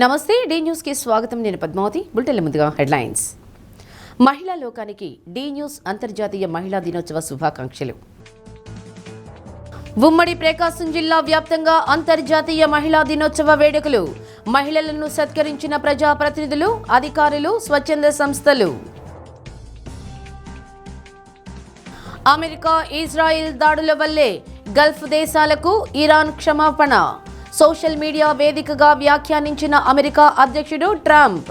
నమస్తే D news కి స్వాగతం. నేను పద్మావతి. బులెటిన్ల ముందుగా హెడ్లైన్స్. మహిళా లోకానికి డి న్యూస్ అంతర్జాతీయ మహిళా దినోత్సవ శుభాకాంక్షలు. ఉమ్మడి ప్రకాశం జిల్లా వ్యాప్తంగా అంతర్జాతీయ మహిళా దినోత్సవ వేడుకలు. మహిళలను సత్కరించిన ప్రజాప్రతినిధులు, అధికారులు, స్వచ్ఛంద సంస్థలు. అమెరికా ఇజ్రాయిల్ దాడుల వల్లే గల్ఫ్ దేశాలకు ఇరాన్ క్షమాపణ. సోషల్ మీడియా వేదికగా వ్యాఖ్యానించిన అమెరికా అధ్యక్షుడు ట్రంప్.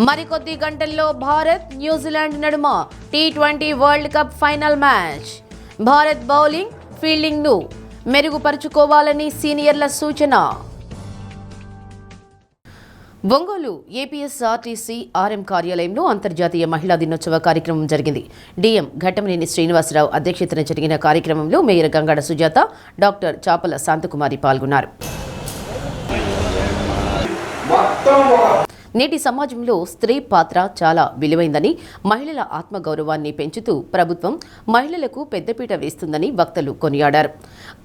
మరికొద్ది గంటల్లో భారత్ న్యూజిలాండ్ నడుమ T20 world cup final match. Bharat bowling, ఫీల్డింగ్ను మెరుగుపరుచుకోవాలని సీనియర్ల సూచన. ఒంగోలు ఏపీఎస్ఆర్టీసీ ఆర్ఎం కార్యాలయంలో అంతర్జాతీయ మహిళా దినోత్సవ కార్యక్రమం జరిగింది. డిఎం ఘట్టమనేని శ్రీనివాసరావు అధ్యక్షతన జరిగిన కార్యక్రమంలో మేయర్ గంగాడ సుజాత, డాక్టర్ చాపల శాంతకుమారి పాల్గొన్నారు. నేటి సమాజంలో స్త్రీ పాత్ర చాలా విలువైందని, మహిళల ఆత్మగౌరవాన్ని పెంచుతూ ప్రభుత్వం మహిళలకు పెద్దపీట వేస్తుందని వక్తలు కొనియాడారు.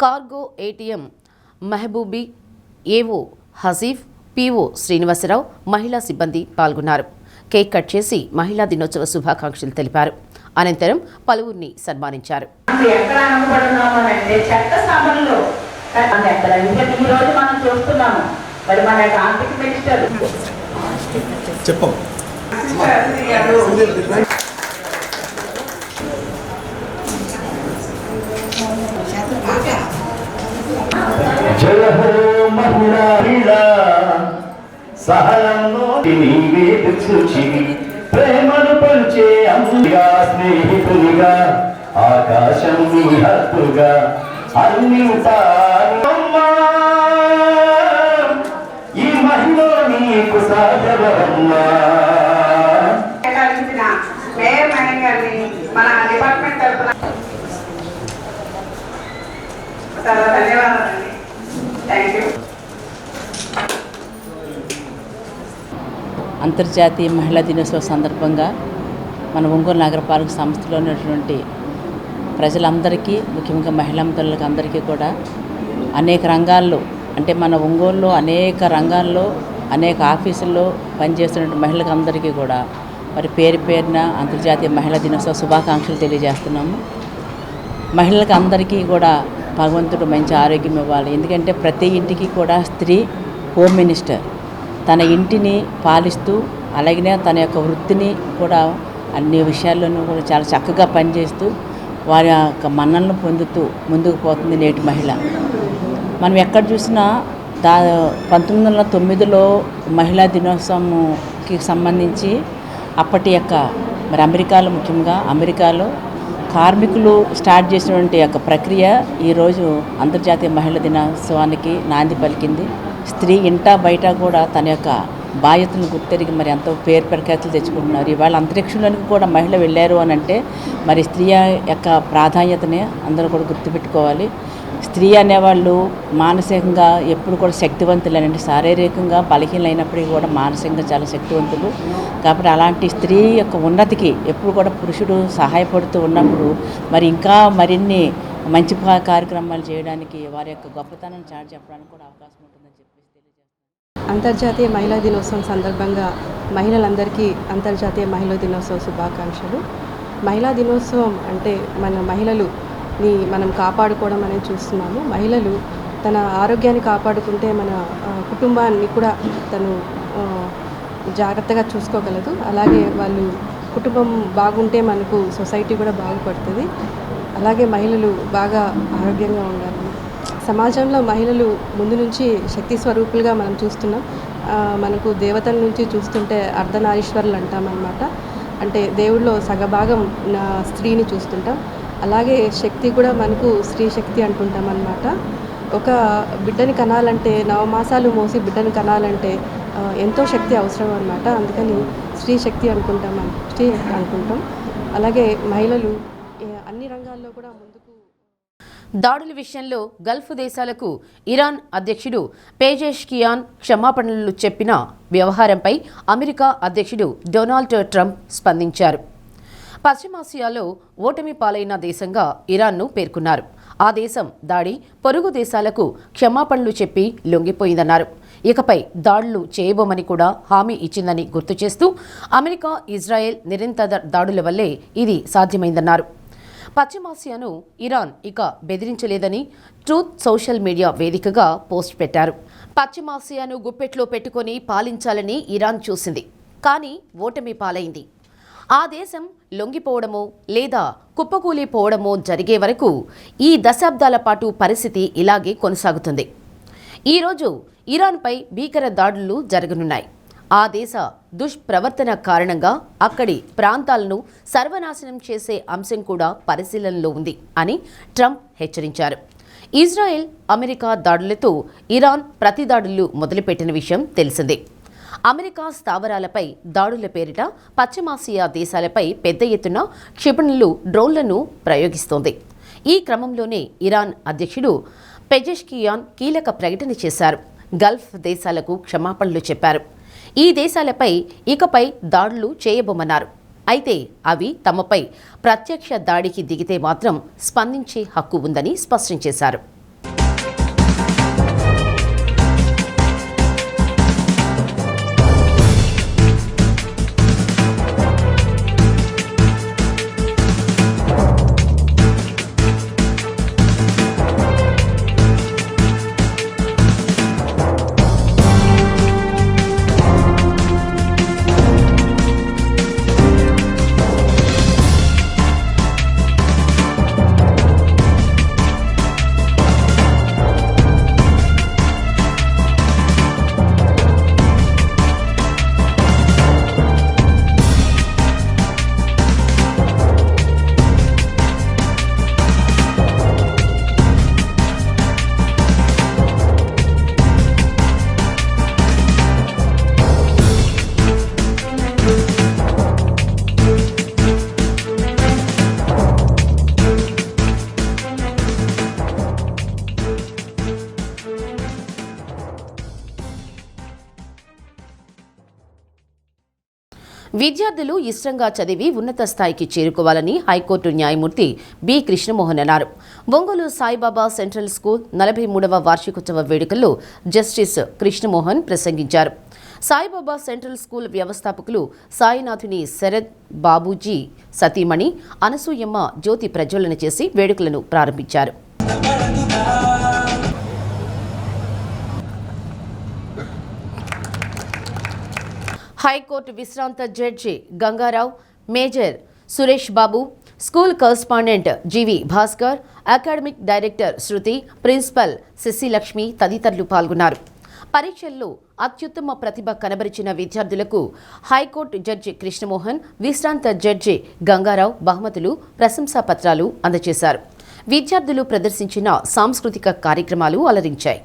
కార్గో ఏటీఎం మహబూబీ, ఏవో హసీఫ్, పిఓ శ్రీనివాసరావు, మహిళా సిబ్బంది పాల్గొన్నారు. కేక్ కట్ చేసి మహిళా దినోత్సవ శుభాకాంక్షలు తెలిపారు. అనంతరం పలువురిని సన్మానించారు. సహనంలో నీవేది చూచి ప్రేమను పంచే అమ్ముగా, స్నేహితునిగా, ఆకాశం నీ హత్తుగా అన్ని ఉంటానమ్మా. ఈ మహిళ నీకు సాధ్యమమ్మా. మన డిపార్ట్మెంట్ తరఫున చాలా ధన్యవాదాలండి. Thank you. అంతర్జాతీయ మహిళా దినోత్సవ సందర్భంగా మన ఒంగోలు నగరపాలక సంస్థలో ఉన్నటువంటి ప్రజలందరికీ, ముఖ్యంగా మహిళా మిత్రులకు అందరికీ కూడా అనేక రంగాల్లో, అంటే మన ఒంగోలులో అనేక రంగాల్లో అనేక ఆఫీసుల్లో పనిచేస్తున్న మహిళలకు అందరికీ కూడా మరి పేరు పేరున అంతర్జాతీయ మహిళా దినోత్సవ శుభాకాంక్షలు తెలియజేస్తున్నాము. మహిళలకు అందరికీ కూడా భగవంతుడు మంచి ఆరోగ్యం ఇవ్వాలి. ఎందుకంటే ప్రతి ఇంటికి కూడా స్త్రీ హోమ్ మినిస్టర్, తన ఇంటిని పాలిస్తూ అలాగనే తన యొక్క వృత్తిని కూడా అన్ని విషయాల్లోనూ కూడా చాలా చక్కగా పనిచేస్తూ వారి యొక్క మన్నలను పొందుతూ ముందుకు పోతుంది నేటి మహిళ. మనం ఎక్కడ చూసినా 1909లో మహిళా దినోత్సవంకి సంబంధించి అప్పటి యొక్క మరి అమెరికాలో, ముఖ్యంగా అమెరికాలో కార్మికులు స్టార్ట్ చేసినటువంటి యొక్క ప్రక్రియ ఈరోజు అంతర్జాతీయ మహిళా దినోత్సవానికి నాంది పలికింది. స్త్రీ ఇంటా బయట కూడా తన యొక్క బాధ్యతలను గుర్తెరిగి మరి ఎంతో పేరు ప్రఖ్యాతులు తెచ్చుకుంటున్నారు. ఇవాళ అంతరిక్షంలోనికి కూడా మహిళ వెళ్ళారు అని అంటే మరి స్త్రీ యొక్క ప్రాధాన్యతని అందరూ కూడా గుర్తుపెట్టుకోవాలి. స్త్రీ అనేవాళ్ళు మానసికంగా ఎప్పుడు కూడా శక్తివంతులేనండి. శారీరకంగా బలహీనమైనప్పటికీ కూడా మానసికంగా చాలా శక్తివంతులు. కాబట్టి అలాంటి స్త్రీ యొక్క ఉన్నతికి ఎప్పుడు కూడా పురుషుడు సహాయపడుతూ ఉన్నప్పుడు మరి ఇంకా మరిన్ని మంచి కార్యక్రమాలు చేయడానికి, వారి యొక్క గొప్పతనం చాటి చెప్పడానికి కూడా అవకాశం ఉంటుందని చెప్పేసి తెలియజేస్తాను. అంతర్జాతీయ మహిళా దినోత్సవం సందర్భంగా మహిళలందరికీ అంతర్జాతీయ మహిళా దినోత్సవ శుభాకాంక్షలు. మహిళా దినోత్సవం అంటే మన మహిళలుని మనం కాపాడుకోవడం అనేది చూస్తున్నాము. మహిళలు తన ఆరోగ్యాన్ని కాపాడుకుంటే మన కుటుంబాన్ని కూడా తను జాగ్రత్తగా చూసుకోగలదు. అలాగే వాళ్ళు కుటుంబం బాగుంటే మనకు సొసైటీ కూడా బాగుపడుతుంది. అలాగే మహిళలు బాగా ఆరోగ్యంగా ఉండాలి. సమాజంలో మహిళలు ముందు నుంచి శక్తి స్వరూపులుగా మనం చూస్తున్నాం. మనకు దేవతల నుంచి చూస్తుంటే అర్ధనారీశ్వరులు అంటామన్నమాట. అంటే దేవుడిలో సగభాగం స్త్రీని చూస్తుంటాం. అలాగే శక్తి కూడా మనకు స్త్రీ శక్తి అంటుంటాం అన్నమాట. ఒక బిడ్డని కనాలంటే, నవమాసాలు మోసి బిడ్డని కనాలంటే ఎంతో శక్తి అవసరం అన్నమాట. అందుకని స్త్రీ శక్తి అనుకుంటాం. అలాగే మహిళలు అన్ని రంగాల్లో కూడా ముందుకు. దాడుల విషయంలో గల్ఫ్ దేశాలకు ఇరాన్ అధ్యక్షుడు పేజెష్కియాన్ క్షమాపణలు చెప్పిన వ్యవహారంపై అమెరికా అధ్యక్షుడు డొనాల్డ్ ట్రంప్ స్పందించారు. పశ్చిమాసియాలో ఓటమి పాలైన దేశంగా ఇరాన్ను పేర్కొన్నారు. ఆ దేశం దాడి పొరుగు దేశాలకు క్షమాపణలు చెప్పి లొంగిపోయిందన్నారు. ఇకపై దాడులు చేయబోమని కూడా హామీ ఇచ్చిందని గుర్తు చేస్తూ అమెరికా, ఇజ్రాయెల్ నిరంతర దాడుల వల్లే ఇది సాధ్యమైందన్నారు. పశ్చిమాసియాను ఇరాన్ ఇక బెదిరించలేదని ట్రూత్ సోషల్ మీడియా వేదికగా పోస్ట్ పెట్టారు. పశ్చిమాసియాను గుప్పెట్లో పెట్టుకొని పాలించాలని ఇరాన్ చూసింది, కానీ ఓటమి పాలైంది. ఆ దేశం లొంగిపోవడమో లేదా కుప్పకూలిపోవడమో జరిగే వరకు ఈ దశాబ్దాల పాటు పరిస్థితి ఇలాగే కొనసాగుతుంది. ఈరోజు ఇరాన్పై భీకర దాడులు జరగనున్నాయి. ఆ దేశ దుష్ప్రవర్తన కారణంగా అక్కడి ప్రాంతాలను సర్వనాశనం చేసే అంశం కూడా పరిశీలనలో ఉంది అని ట్రంప్ హెచ్చరించారు. ఇజ్రాయెల్, అమెరికా దాడులతో ఇరాన్ ప్రతిదాడులు మొదలుపెట్టిన విషయం తెలిసిందే. అమెరికా స్థావరాలపై దాడుల పేరిట పశ్చిమాసియా దేశాలపై పెద్ద ఎత్తున క్షిపణులు, డ్రోన్లను ప్రయోగిస్తోంది. ఈ క్రమంలోనే ఇరాన్ అధ్యక్షుడు పెజెష్కియాన్ కీలక ప్రకటన చేశారు. గల్ఫ్ దేశాలకు క్షమాపణలు చెప్పారు. ఈ దేశాలపై ఇకపై దాడులు చేయబోమన్నారు. అయితే అవి తమపై ప్రత్యక్ష దాడికి దిగితే మాత్రం స్పందించే హక్కు ఉందని స్పష్టం చేశారు. విద్యార్థులు ఇష్టంగా చదివి ఉన్నత స్థాయికి చేరుకోవాలని హైకోర్టు న్యాయమూర్తి బి కృష్ణమోహన్ అన్నారు. ఒంగోలు సాయిబాబా సెంట్రల్ స్కూల్ 43వ వార్షికోత్సవ వేడుకల్లో జస్టిస్ కృష్ణమోహన్ ప్రసంగించారు. సాయిబాబా సెంట్రల్ స్కూల్ వ్యవస్థాపకులు సాయినాథుని శరద్ బాబూజీ సతీమణి అనసూయమ్మ జ్యోతి ప్రజ్వలన చేసి వేడుకలను ప్రారంభించారు. హైకోర్టు విశ్రాంత judge Ganga Rao, major Suresh Babu, school correspondent జీవి భాస్కర్, అకాడమిక్ డైరెక్టర్ శృతి, ప్రిన్సిపల్ శశిలక్ష్మి తదితరులు పాల్గొన్నారు. పరీక్షల్లో అత్యుత్తమ ప్రతిభ కనబరిచిన విద్యార్థులకు హైకోర్టు జడ్జి కృష్ణమోహన్, విశ్రాంత జడ్జి గంగారావు బహుమతులు, ప్రశంసా పత్రాలు అందజేశారు. విద్యార్థులు ప్రదర్శించిన సాంస్కృతిక కార్యక్రమాలు అలరించాయి.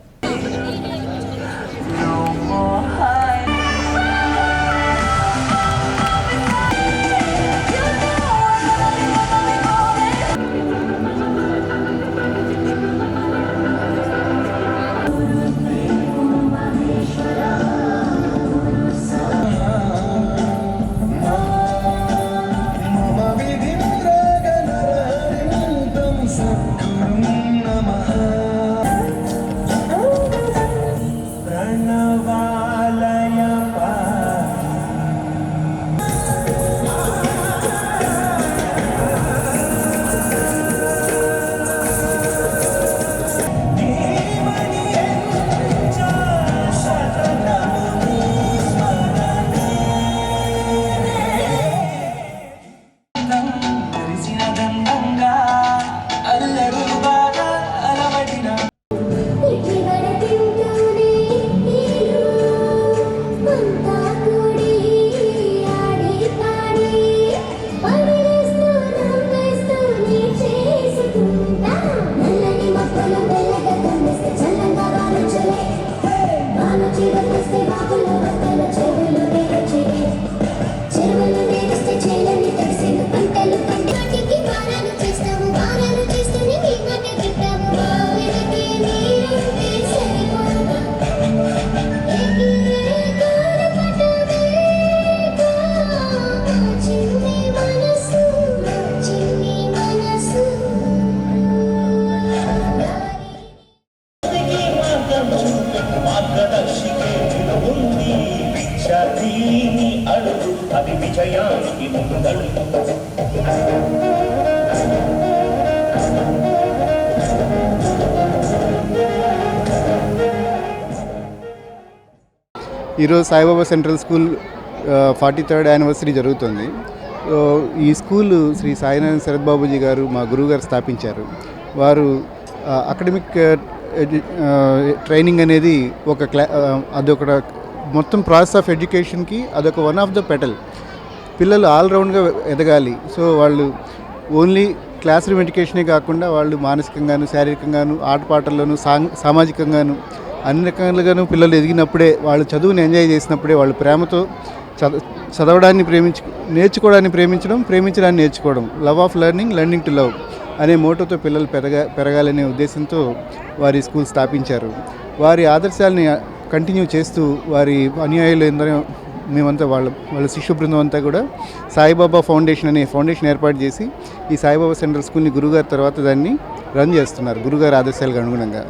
ఈరోజు Saibaba central school 43rd anniversary జరుగుతుంది. ఈ స్కూలు శ్రీ సాయినారాయణ శరత్ బాబూజీ గారు మా గురువుగారు స్థాపించారు. వారు అకాడమిక్ ట్రైనింగ్ అనేది అదొక మొత్తం ప్రాసెస్ ఆఫ్ ఎడ్యుకేషన్కి అదొక వన్ ఆఫ్ ద పెటల్. పిల్లలు ఆల్రౌండ్గా ఎదగాలి. సో వాళ్ళు ఓన్లీ క్లాస్ రూమ్ ఎడ్యుకేషనే కాకుండా వాళ్ళు మానసికంగాను, శారీరకంగాను, ఆటపాటల్లోనూ, సామాజికంగాను అన్ని రకాలుగాను పిల్లలు ఎదిగినప్పుడే, వాళ్ళు చదువుని ఎంజాయ్ చేసినప్పుడే, వాళ్ళు ప్రేమతో చదవడాన్ని నేర్చుకోవడాన్ని ప్రేమించడాన్ని నేర్చుకోవడం, love of learning, learning to love అనే మోటోతో పిల్లలు పెరగాలనే ఉద్దేశంతో వారి స్కూల్ స్థాపించారు. వారి ఆదర్శాలని కంటిన్యూ చేస్తూ వారి అనుయాయులు ఎందరో మేమంతా వాళ్ళ శిష్య బృందం అంతా కూడా సాయిబాబా ఫౌండేషన్ అనే ఫౌండేషన్ ఏర్పాటు చేసి ఈ సాయిబాబా సెంట్రల్ స్కూల్ని గురుగారు తర్వాత దాన్ని రన్ చేస్తున్నారు గురుగారు ఆదర్శాలకు అనుగుణంగా.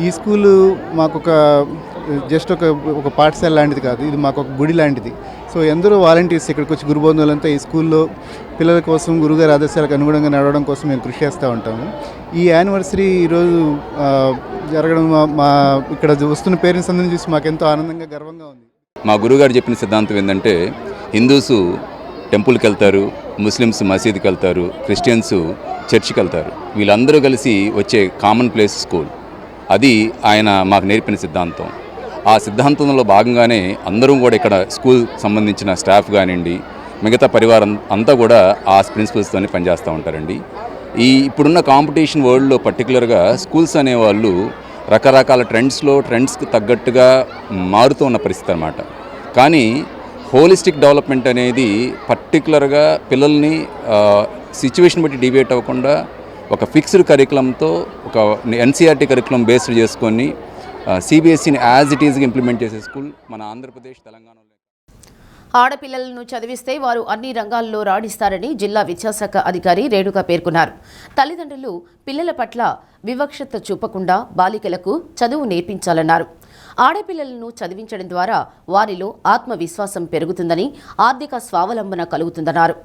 ఈ స్కూలు మాకు జస్ట్ ఒక పాఠశాల లాంటిది కాదు, ఇది మాకు ఒక గుడి లాంటిది. సో ఎందరో వాలంటీర్స్ ఇక్కడికి వచ్చి గురుబంధువులంతా ఈ స్కూల్లో పిల్లల కోసం గురుగారి ఆదర్శాలకు అనుగుణంగా నడవడం కోసం మేము కృషి చేస్తూ ఉంటాము. ఈ యానివర్సరీ ఈరోజు జరగడం మా ఇక్కడ వస్తున్న పేరెంట్స్ అందరినీ చూసి మాకెంతో ఆనందంగా, గర్వంగా ఉంది. మా గురుగారు చెప్పిన సిద్ధాంతం ఏంటంటే, హిందూస్ టెంపుల్కి వెళ్తారు, ముస్లిమ్స్ మసీద్కి వెళ్తారు, క్రిస్టియన్స్ చర్చికి వెళ్తారు. వీళ్ళందరూ కలిసి వచ్చే కామన్ ప్లేస్ స్కూల్. అది ఆయన మాకు నేర్పిన సిద్ధాంతం. ఆ సిద్ధాంతంలో భాగంగానే అందరం కూడా ఇక్కడ స్కూల్ సంబంధించిన స్టాఫ్ కానివ్వండి, మిగతా పరివారం అంతా కూడా ఆ ప్రిన్సిపల్స్తోనే పనిచేస్తూ ఉంటారండి. ఇప్పుడున్న కాంపిటీషన్ వరల్డ్లో పర్టికులర్గా స్కూల్స్ అనేవాళ్ళు రకరకాల ట్రెండ్స్కి తగ్గట్టుగా మారుతూ ఉన్న పరిస్థితి అన్నమాట. కానీ హోలిస్టిక్ డెవలప్మెంట్ అనేది పర్టికులర్గా పిల్లల్ని సిచ్యువేషన్ బట్టి డివేట్ అవ్వకుండా ఒక ఫిక్స్డ్ కరికులంతో, ఒక ఎన్సీఆర్టీ కరికులం బేస్డ్ చేసుకొని సిబిఎస్ఈని యాజ్ ఇట్ ఈజ్గా ఇంప్లిమెంట్ చేసే స్కూల్ మన ఆంధ్రప్రదేశ్, తెలంగాణలో. ఆడపిల్లలను చదివిస్తే వారు అన్ని రంగాల్లో రాణిస్తారని జిల్లా విద్యాశాఖ అధికారి రేణుక పేర్కొన్నారు. తల్లిదండ్రులు పిల్లల పట్ల వివక్షత చూపకుండా బాలికలకు చదువు నేర్పించాలన్నారు. ఆడపిల్లలను చదివించడం ద్వారా వారిలో ఆత్మవిశ్వాసం పెరుగుతుందని, ఆర్థిక స్వావలంబన కలుగుతుందన్నారు.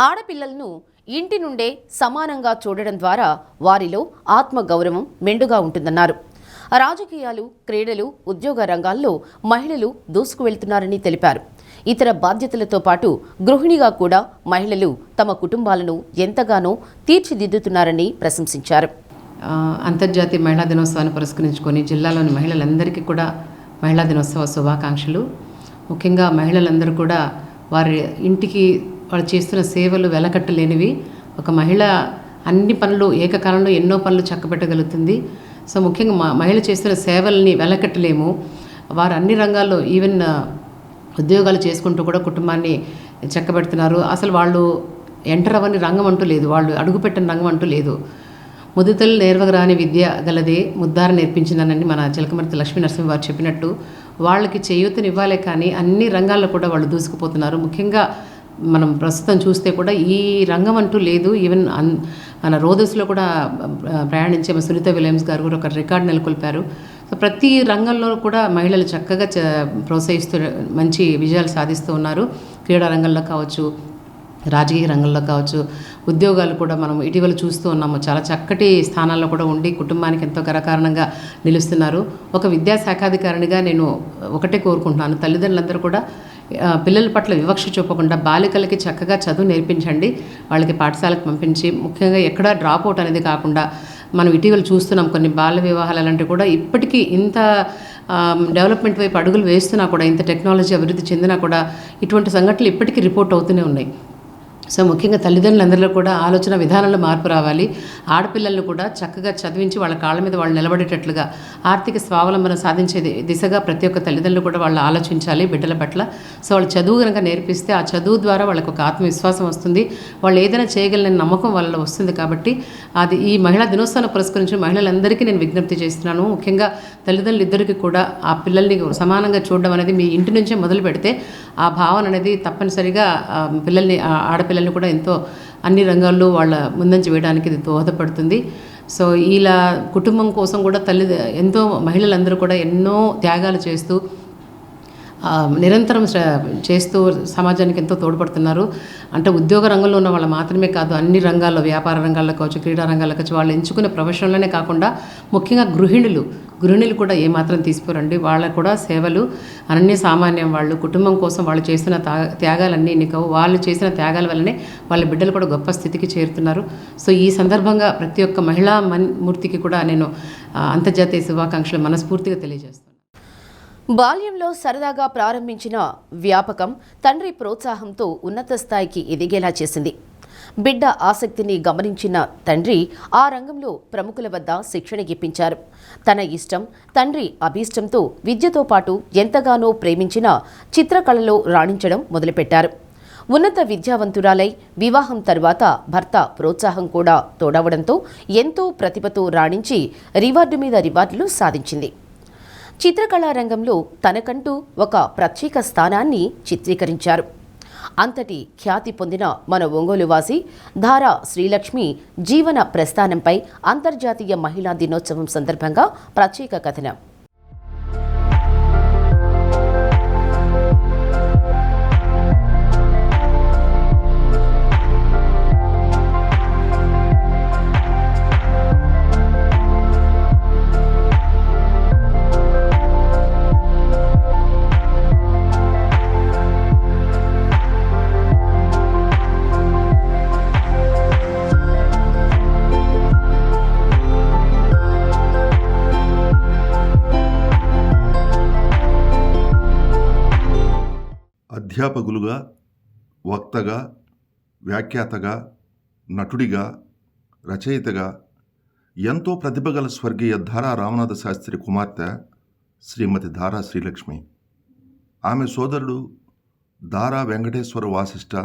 ఆడపిల్లలను ఇంటి నుండే సమానంగా చూడడం ద్వారా వారిలో ఆత్మగౌరవం మెండుగా ఉంటుందన్నారు. రాజకీయాలు, క్రీడలు, ఉద్యోగ రంగాల్లో మహిళలు దూసుకువెళ్తున్నారని తెలిపారు. ఇతర బాధ్యతలతో పాటు గృహిణిగా కూడా మహిళలు తమ కుటుంబాలను ఎంతగానో తీర్చిదిద్దుతున్నారని ప్రశంసించారు. అంతర్జాతీయ మహిళా దినోత్సవాన్ని పురస్కరించుకొని జిల్లాలోని మహిళలందరికీ కూడా మహిళా దినోత్సవ శుభాకాంక్షలు. ముఖ్యంగా మహిళలందరూ కూడా వారి ఇంటికి వాళ్ళు చేస్తున్న సేవలు వెలకట్టలేనివి. ఒక మహిళ అన్ని పనులు ఏకకాలంలో ఎన్నో పనులు చక్కబెట్టగలుగుతుంది. సో ముఖ్యంగా మహిళ చేస్తున్న సేవల్ని వెలకట్టలేము. వారు అన్ని రంగాల్లో ఈవెన్ ఉద్యోగాలు చేసుకుంటూ కూడా కుటుంబాన్ని చక్కబెడుతున్నారు. అసలు వాళ్ళు ఎంటర్ అవ్వని రంగం అంటూ లేదు, వాళ్ళు అడుగుపెట్టిన రంగం అంటూ లేదు. ముదుతలు నేర్వగరాని విద్య గలదే ముద్దార నేర్పించిందనని మన చిలకమర్తి లక్ష్మీ నరసింహ వారు చెప్పినట్టు వాళ్ళకి చేయూతనివ్వాలే కానీ అన్ని రంగాల్లో కూడా వాళ్ళు దూసుకుపోతున్నారు. ముఖ్యంగా మనం ప్రస్తుతం చూస్తే కూడా ఈ రంగం అంటూ లేదు. ఈవెన్ మన రోదస్లో కూడా ప్రయాణించే సునీత విలియమ్స్ గారు కూడా ఒక రికార్డు నెలకొల్పారు. సో ప్రతి రంగంలో కూడా మహిళలు చక్కగా ప్రోత్సహిస్తూ మంచి విజయాలు సాధిస్తూ ఉన్నారు. క్రీడా రంగంలో కావచ్చు, రాజకీయ రంగంలో కావచ్చు, ఉద్యోగాలు కూడా మనం ఇటీవల చూస్తూ ఉన్నాము. చాలా చక్కటి స్థానాల్లో కూడా ఉండి కుటుంబానికి ఎంతో గర్వకారణంగా నిలుస్తున్నారు. ఒక విద్యాశాఖాధికారినిగా నేను ఒకటే కోరుకుంటున్నాను, తల్లిదండ్రులందరూ కూడా పిల్లల పట్ల వివక్ష చూపకుండా బాలికలకి చక్కగా చదువు నేర్పించండి. వాళ్ళకి పాఠశాలకు పంపించి ముఖ్యంగా ఎక్కడా డ్రాప్ అవుట్ అనేది కాకుండా, మనం ఇటీవల చూస్తున్నాం కొన్ని బాల్య వివాహాలు అలాంటివి కూడా ఇప్పటికీ ఇంత డెవలప్మెంట్ వైపు అడుగులు వేస్తున్నా కూడా, ఇంత టెక్నాలజీ అభివృద్ధి చెందినా కూడా ఇటువంటి సంఘటనలు ఇప్పటికీ రిపోర్ట్ అవుతూనే ఉన్నాయి. సో ముఖ్యంగా తల్లిదండ్రులందరిలో కూడా ఆలోచన విధానంలో మార్పు రావాలి. ఆడపిల్లలను కూడా చక్కగా చదివించి వాళ్ళ కాళ్ళ మీద వాళ్ళు నిలబడేటట్లుగా ఆర్థిక స్వావలంబన సాధించే దిశగా ప్రతి ఒక్క తల్లిదండ్రులు కూడా వాళ్ళు ఆలోచించాలి బిడ్డల పట్ల. సో వాళ్ళు చదువు కనుక నేర్పిస్తే ఆ చదువు ద్వారా వాళ్ళకు ఒక ఆత్మవిశ్వాసం వస్తుంది, వాళ్ళు ఏదైనా చేయగలనే నమ్మకం వాళ్ళలో వస్తుంది. కాబట్టి అది ఈ మహిళా దినోత్సవాన్ని పురస్కరించి మహిళలందరికీ నేను విజ్ఞప్తి చేస్తున్నాను. ముఖ్యంగా తల్లిదండ్రులు ఇద్దరికి కూడా ఆ పిల్లల్ని సమానంగా చూడడం అనేది మీ ఇంటి నుంచే మొదలు పెడితే ఆ భావన అనేది తప్పనిసరిగా పిల్లల్ని ఆడపిల్లల్ని కూడా ఎంతో అన్ని రంగాల్లో వాళ్ళ ముందంచి వేయడానికి ఇది దోహదపడుతుంది. సో ఇలా కుటుంబం కోసం కూడా ఎంతో మహిళలందరూ కూడా ఎన్నో త్యాగాలు చేస్తూ నిరంతరం చేస్తూ సమాజానికి ఎంతో తోడ్పడుతున్నారు. అంటే ఉద్యోగ రంగంలో ఉన్న వాళ్ళు మాత్రమే కాదు, అన్ని రంగాల్లో, వ్యాపార రంగాల్లో కావచ్చు, క్రీడా రంగాల్లో కావచ్చు, వాళ్ళు ఎంచుకునే ప్రొఫెషన్లోనే కాకుండా ముఖ్యంగా గృహిణులు కూడా ఏమాత్రం తీసుకోరండి. వాళ్ళ కూడా సేవలు అనన్య సామాన్యం. వాళ్ళు కుటుంబం కోసం వాళ్ళు చేసిన త్యాగాలన్నీ ఎన్నికవు. వాళ్ళు చేసిన త్యాగాల వల్లనే వాళ్ళ బిడ్డలు కూడా గొప్ప స్థితికి చేరుతున్నారు. సో ఈ సందర్భంగా ప్రతి ఒక్క మహిళా మూర్తికి కూడా నేను అంతర్జాతీయ శుభాకాంక్షలు మనస్ఫూర్తిగా తెలియజేస్తాను. బాల్యంలో సరదాగా ప్రారంభించిన వ్యాపకం తండ్రి ప్రోత్సాహంతో ఉన్నత స్థాయికి ఎదిగేలా చేసింది. బిడ్డ ఆసక్తిని గమనించిన తండ్రి ఆ రంగంలో ప్రముఖుల వద్ద శిక్షణ ఇప్పించారు. తన ఇష్టం, తండ్రి అభీష్టంతో విద్యతో పాటు ఎంతగానో ప్రేమించిన చిత్రకళలో రాణించడం మొదలుపెట్టారు. ఉన్నత విద్యావంతురాలై వివాహం తరువాత భర్త ప్రోత్సాహం కూడా తోడవడంతో ఎంతో ప్రతిభతో రాణించి రివార్డు మీద రివార్డులు సాధించింది. చిత్రకళా రంగంలో తనకంటూ ఒక ప్రత్యేక స్థానాన్ని చిత్రీకరించారు. అంతటి ఖ్యాతి పొందిన మన ఒంగోలువాసి ధారా శ్రీలక్ష్మి జీవన ప్రస్థానంపై అంతర్జాతీయ మహిళా దినోత్సవం సందర్భంగా ప్రత్యేక కథనం. అధ్యాపకులుగా, వక్తగా, వ్యాఖ్యాతగా, నటుడిగా, రచయితగా ఎంతో ప్రతిభగల స్వర్గీయ ధారా రామనాథ శాస్త్రి కుమార్తె శ్రీమతి ధారా శ్రీలక్ష్మి. ఆమె సోదరుడు ధారా వెంకటేశ్వర వాసిష్ఠ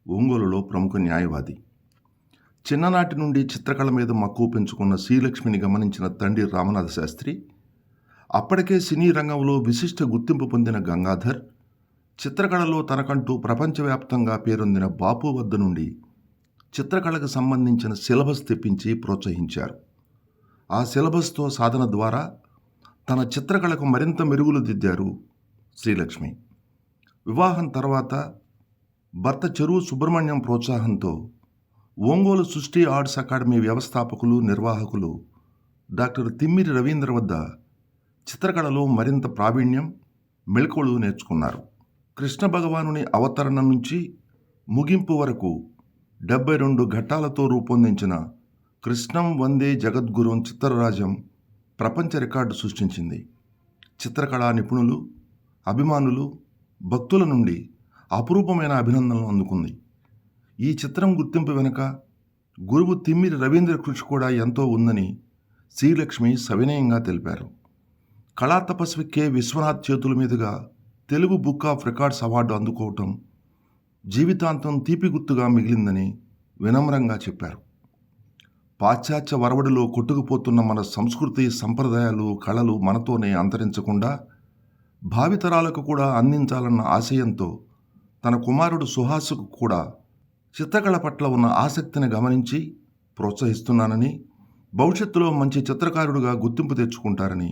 ఒంగోలులో ప్రముఖ న్యాయవాది. చిన్ననాటి నుండి చిత్రకళ మీద మక్కువ పెంచుకున్న శ్రీలక్ష్మిని గమనించిన తండ్రి రామనాథ శాస్త్రి అప్పటికే సినీ రంగంలో విశిష్ట గుర్తింపు పొందిన గంగాధర్, చిత్రకళలో తనకంటూ ప్రపంచవ్యాప్తంగా పేరొందిన బాపు వద్ద నుండి చిత్రకళకు సంబంధించిన సిలబస్ తెప్పించి ప్రోత్సహించారు. ఆ సిలబస్తో సాధన ద్వారా తన చిత్రకళకు మరింత మెరుగులు దిద్దారు శ్రీలక్ష్మి. వివాహం తర్వాత భర్త చెరువు సుబ్రహ్మణ్యం ప్రోత్సాహంతో ఒంగోలు సృష్టి ఆర్ట్స్ అకాడమీ వ్యవస్థాపకులు, నిర్వాహకులు డాక్టర్ తిమ్మిరి రవీంద్ర వద్ద చిత్రకళలో మరింత ప్రావీణ్యం, మెళకువలు నేర్చుకున్నారు. కృష్ణ భగవానుని అవతరణ నుంచి ముగింపు వరకు 72 ఘట్టాలతో రూపొందించిన కృష్ణం వందే జగద్గురుం చిత్రరాజం ప్రపంచ రికార్డు సృష్టించింది. చిత్రకళా నిపుణులు, అభిమానులు, భక్తుల నుండి అపురూపమైన అభినందనలు అందుకుంది. ఈ చిత్రం గుర్తింపు వెనుక గురువు తిమ్మిరి రవీంద్ర కృషి కూడా ఎంతో ఉందని శ్రీలక్ష్మి సవినయంగా తెలిపారు. కళా తపస్వి కె విశ్వనాథ్ చేతుల మీదుగా Telugu book of records award అందుకోవటం జీవితాంతం తీపి గుర్తుగా మిగిలిందని వినమ్రంగా చెప్పారు. పాశ్చాత్య వరవడిలో కొట్టుకుపోతున్న మన సంస్కృతి, సంప్రదాయాలు, కళలు మనతోనే అంతరించకుండా భావితరాలకు కూడా అందించాలన్న ఆశయంతో తన కుమారుడు సుహాసుకు కూడా చిత్రకళ పట్ల ఉన్న ఆసక్తిని గమనించి ప్రోత్సహిస్తున్నానని, భవిష్యత్తులో మంచి చిత్రకారుడుగా గుర్తింపు తెచ్చుకుంటారని